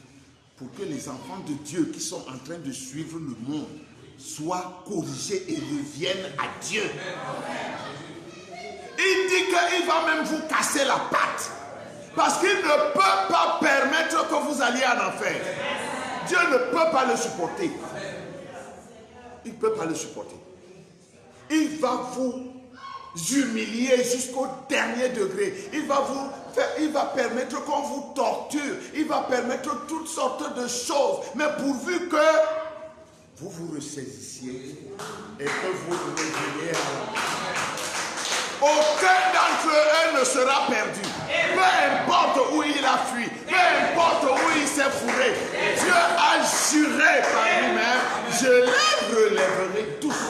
A: pour que les enfants de Dieu qui sont en train de suivre le monde soient corrigés et reviennent à Dieu? Il dit qu'il va même vous casser la patte parce qu'il ne peut pas permettre que vous alliez en enfer. Dieu ne peut pas le supporter. Il ne peut pas le supporter. Il va vous humilier jusqu'au dernier degré. Il va permettre qu'on vous torture. Il va permettre toutes sortes de choses. Mais pourvu que vous vous ressaisissiez et que vous reveniez à la... Aucun d'entre eux ne sera perdu. Peu importe où il a fui, peu importe où il s'est fourré, Dieu a juré par lui-même, je les relèverai tous.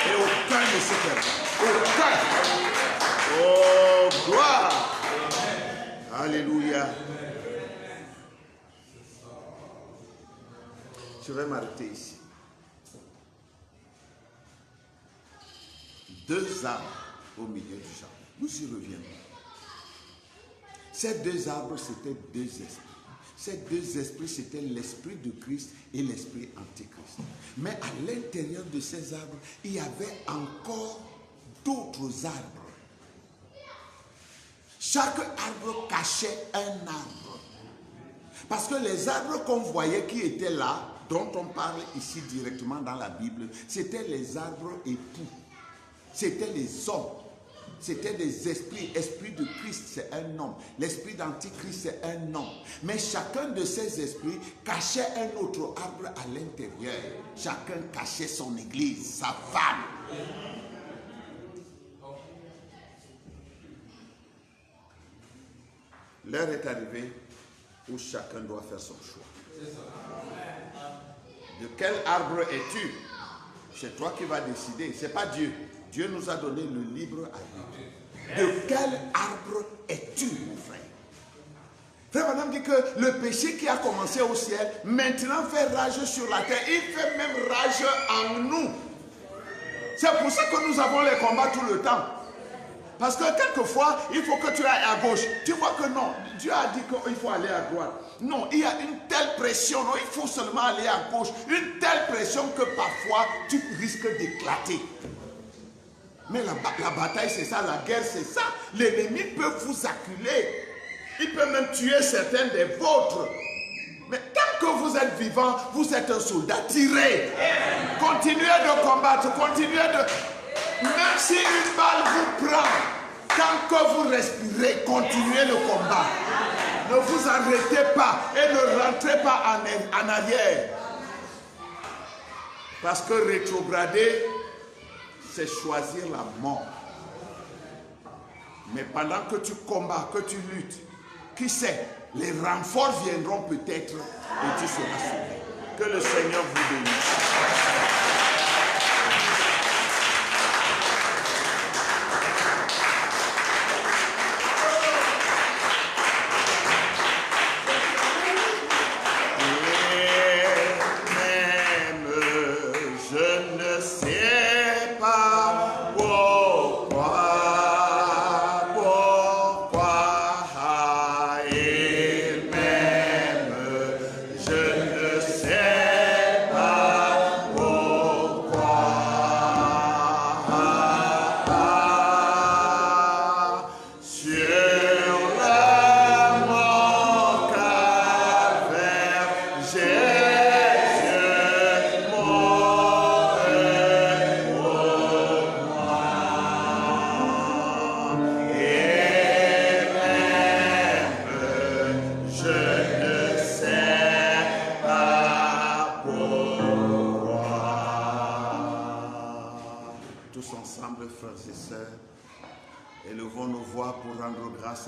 A: Et aucun ne se perdra. Aucun. Oh, gloire. Alléluia. Je vais m'arrêter ici. 2 arbres au milieu du jardin. Nous y reviendrons. Ces 2 arbres, c'étaient 2 esprits. Ces 2 esprits, c'était l'esprit de Christ et l'esprit antichrist. Mais à l'intérieur de ces arbres, il y avait encore d'autres arbres. Chaque arbre cachait un arbre. Parce que les arbres qu'on voyait qui étaient là, dont on parle ici directement dans la Bible, c'étaient les arbres époux. C'était les hommes. C'était des esprits. L'esprit de Christ, c'est un homme. L'esprit d'Antichrist, c'est un homme. Mais chacun de ces esprits cachait un autre arbre à l'intérieur. Chacun cachait son église, sa femme. L'heure est arrivée où chacun doit faire son choix. De quel arbre es-tu? C'est toi qui vas décider, ce n'est pas Dieu. Dieu nous a donné le libre arbitre. De quel arbre es-tu, mon frère? Frère Madame dit que le péché qui a commencé au ciel, maintenant fait rage sur la terre. Il fait même rage en nous. C'est pour ça que nous avons les combats tout le temps. Parce que quelquefois, il faut que tu ailles à gauche. Tu vois que non, Dieu a dit qu'il faut aller à droite. Non, il y a une telle pression. Non, il faut seulement aller à gauche. Une telle pression que parfois, tu risques d'éclater. Mais la bataille, c'est ça. La guerre, c'est ça. L'ennemi peut vous acculer. Il peut même tuer certains des vôtres. Mais tant que vous êtes vivant, vous êtes un soldat. Tirez. Continuez de combattre. Continuez de... Même si une balle vous prend, tant que vous respirez, continuez le combat. Ne vous arrêtez pas et ne rentrez pas en arrière. Parce que rétrograder, c'est choisir la mort. Mais pendant que tu combats, que tu luttes, qui sait, les renforts viendront peut-être et tu seras sauvé. Que le Seigneur vous bénisse.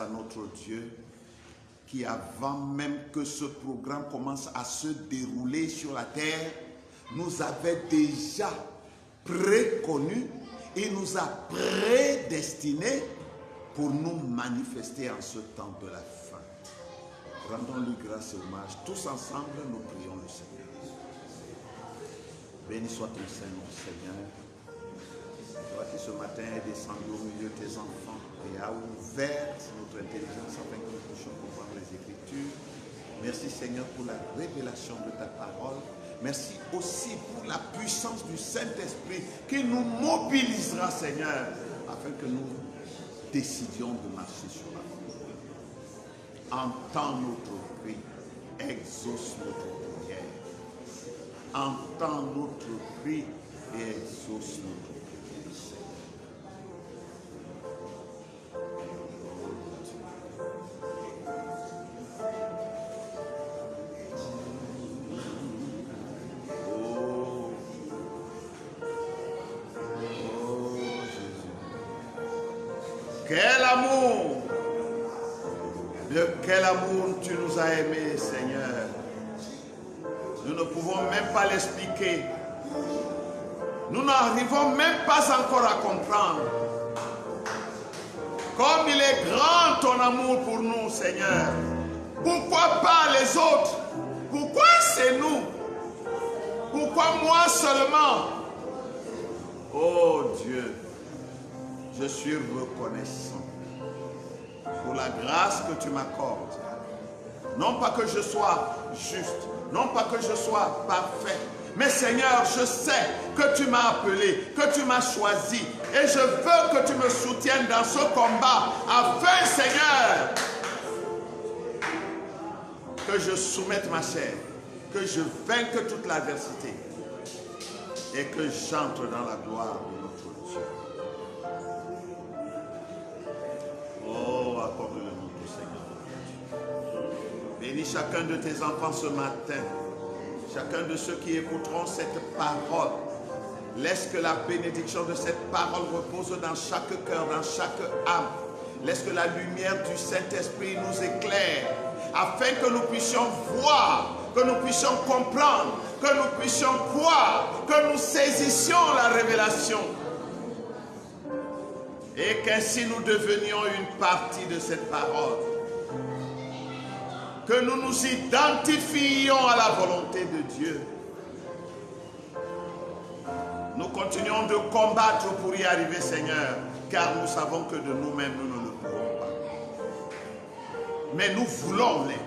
A: À notre Dieu qui avant même que ce programme commence à se dérouler sur la terre nous avait déjà préconnus et nous a prédestinés pour nous manifester en ce temps de la fin. Rendons-lui grâce et hommage. Tous ensemble, nous prions le Seigneur. Béni soit ton Seigneur, Seigneur. Toi qui ce matin est descendu au milieu de tes enfants et a ouvert notre intelligence afin que nous puissions comprendre les Écritures. Merci Seigneur pour la révélation de ta parole. Merci aussi pour la puissance du Saint-Esprit qui nous mobilisera, Seigneur, afin que nous décidions de marcher sur la voie. Entends notre cri, exauce notre prière. Entends notre cri et exauce notre prière. Quel amour! De quel amour tu nous as aimés, Seigneur. Nous ne pouvons même pas l'expliquer. Nous n'arrivons même pas encore à comprendre. Comme il est grand ton amour pour nous, Seigneur. Pourquoi pas les autres? Pourquoi c'est nous? Pourquoi moi seulement? Oh Dieu, je suis reconnaissant pour la grâce que tu m'accordes. Non pas que je sois juste, non pas que je sois parfait, mais Seigneur, je sais que tu m'as appelé, que tu m'as choisi, et je veux que tu me soutiennes dans ce combat, afin, Seigneur, que je soumette ma chair, que je vainque toute l'adversité, et que j'entre dans la gloire de notre Dieu. Oh, accorde-le-nous, Seigneur. Bénis chacun de tes enfants ce matin. Chacun de ceux qui écouteront cette parole. Laisse que la bénédiction de cette parole repose dans chaque cœur, dans chaque âme. Laisse que la lumière du Saint-Esprit nous éclaire, afin que nous puissions voir, que nous puissions comprendre, que nous puissions croire, que nous saisissions la révélation. Et qu'ainsi nous devenions une partie de cette parole. Que nous nous identifions à la volonté de Dieu. Nous continuons de combattre pour y arriver, Seigneur, car nous savons que de nous-mêmes, nous ne le pouvons pas. Mais nous voulons l'être.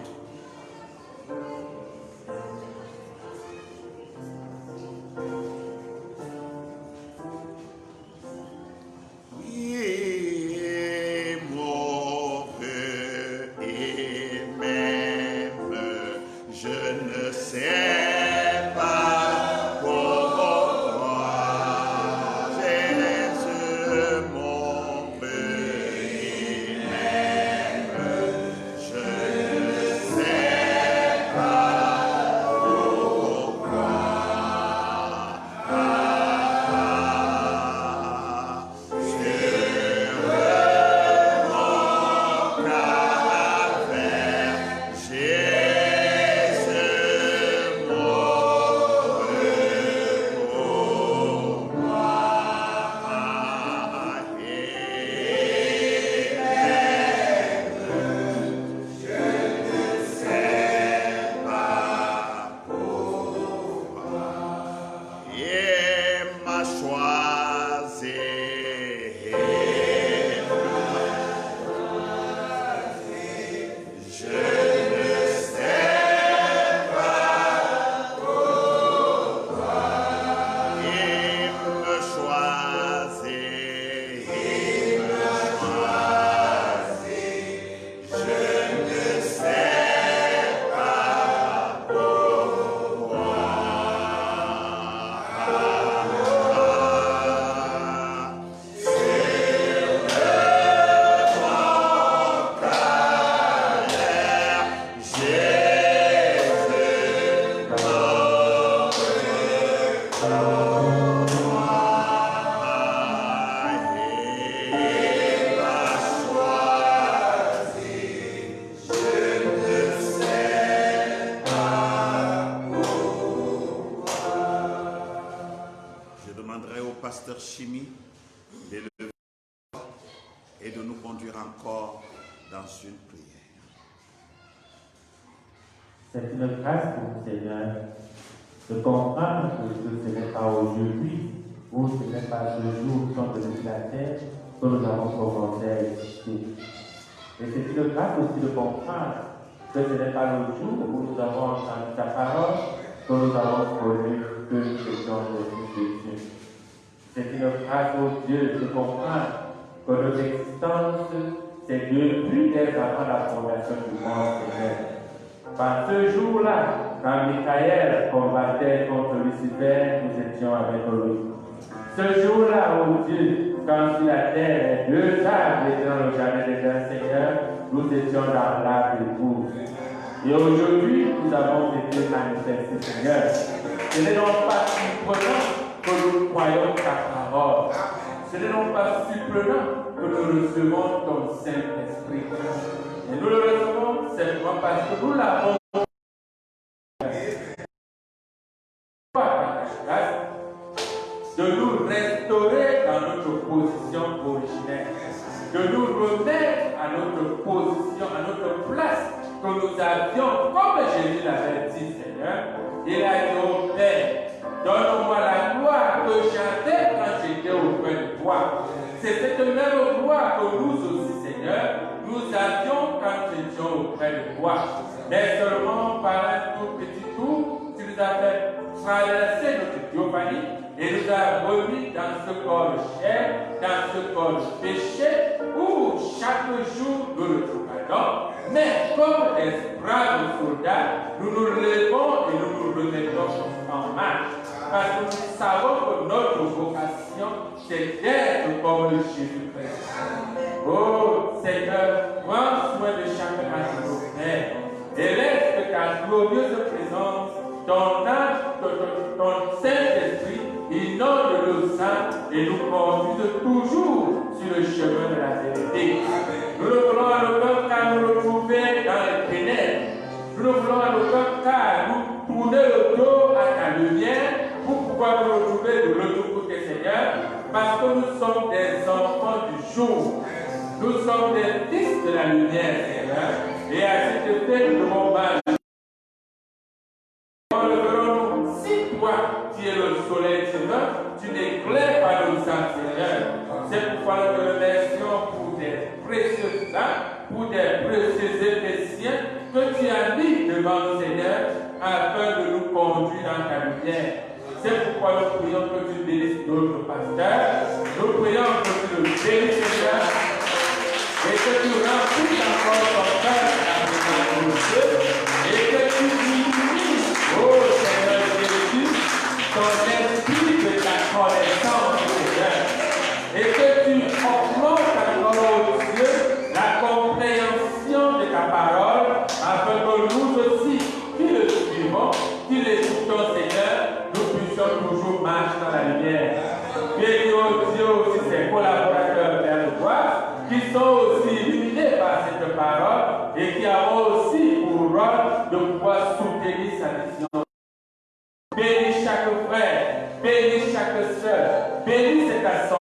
A: et de nous conduire encore dans une prière.
B: C'est une grâce pour nous, Seigneur, de comprendre que ce n'est pas aujourd'hui ou ce n'est pas ce jour quand depuis la terre que nous avons commencé à exister. Et c'est une grâce aussi de comprendre que ce n'est pas le jour où nous avons entendu ta parole que nous avons connu que nous étions les fils de Dieu. C'est une grâce, ô Dieu, de comprendre que notre existence, c'est depuis dès avant la fondation du monde, Seigneur. Par ce jour-là, quand Michael combattait contre Lucifer, nous étions avec lui. Ce jour-là, ô Dieu, quand sur la terre, les deux arbres étaient dans le jardin des Seigneur, nous étions dans l'arbre épouse. Et aujourd'hui, nous avons été manifestés, Seigneur. Ce n'est donc pas surprenant que nous croyons ta parole. Ce n'est donc pas surprenant que nous recevons ton Saint-Esprit. Et nous le recevons simplement parce que nous l'avons de nous restaurer dans notre position originelle, de nous remettre à notre position, à notre place que nous avions, comme Jésus l'avait dit, Seigneur. Il a dit au Père, donne-moi la gloire que j'avais quand j'étais auprès de toi. C'est cette même gloire que nous aussi, Seigneur, nous avions quand nous étions auprès de toi. Mais seulement par un tout petit tour, tu nous as fait traverser notre théophanie et nous a remis dans ce corps de chair, dans ce corps de péché, où chaque jour nous le trouvons. Mais comme des braves soldats, nous nous levons et nous nous remettons en marche. Parce que nous savons que notre vocation, c'est d'être comme Jésus-Christ. Oh Seigneur, prends soin de chacun de nos frères et laisse que ta glorieuse présence, ton âme, ton Saint-Esprit, inonde nos âmes et nous conduise toujours sur le chemin de la vérité. Nous ne voulons à l'aucun cas nous retrouver dans les ténèbres. Nous ne voulons à l'aucun cas nous tourner le dos à ta lumière pour pouvoir nous retrouver de l'autre côté, Seigneur, parce que nous sommes des enfants du jour. Nous sommes des fils de la lumière, Seigneur. Et à cet effet, nous devons marcher. Si toi, qui es le soleil divin, tu n'éclaires pas nos âmes, Seigneur. C'est pourquoi nous te remercions pour des précieux âmes, pour des précieux Éphésiens que tu as mis devant nous, Seigneur, afin de nous conduire dans ta lumière. C'est pourquoi nous prions que tu bénisses notre pasteur. Nous prions que tu le bénisses, Seigneur, et que tu remplisses encore ton cœur à la présence de Dieu, et que tu diminues, oh Seigneur Jésus, ton esprit de ta connaissance, Seigneur, et que tu augmentes encore, oh Dieu, la compréhension de ta parole, afin que nous aussi, qui le suivons, qui l'écoutons, Seigneur, nous puissions toujours marcher dans la lumière. Bénis, oh Dieu, aussi ses collaborateurs vers le droit, qui sont aussi illuminés par cette parole et qui avons aussi pour rôle de pouvoir soutenir sa mission. Bénis chaque frère, bénis chaque soeur, bénis cette assemblée.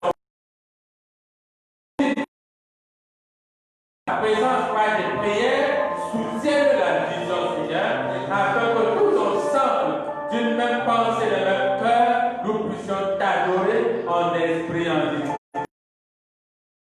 B: La présence par des prières soutienne la vision, Seigneur, afin que tous ensemble, d'une même pensée, d'un même cœur, nous puissions t'adorer en esprit et en vie.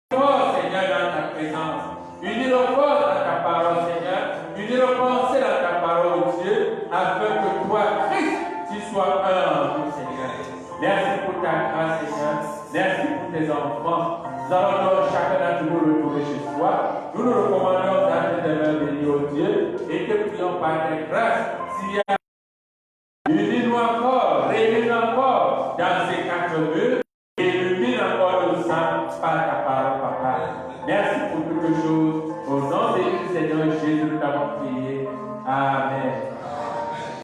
B: Seigneur, dans ta présence, unis nos corps dans ta parole, Seigneur, unis nos pensées dans ta parole, Dieu, afin que toi, Christ, tu sois un en nous, Seigneur. Merci pour ta grâce, Seigneur. Merci pour tes enfants. Nous allons donc chacun d'entre nous retourner chez soi. Nous nous recommandons dans tes mains bénies, ô Dieu, et te prions par tes grâces. S'il y a unis-nous encore, réunis-nous encore dans ces quatre murs. Illumine encore nos âmes par ta parole, Papa. Merci pour toutes choses. Au nom de Seigneur Jésus, nous t'avons prié. Amen.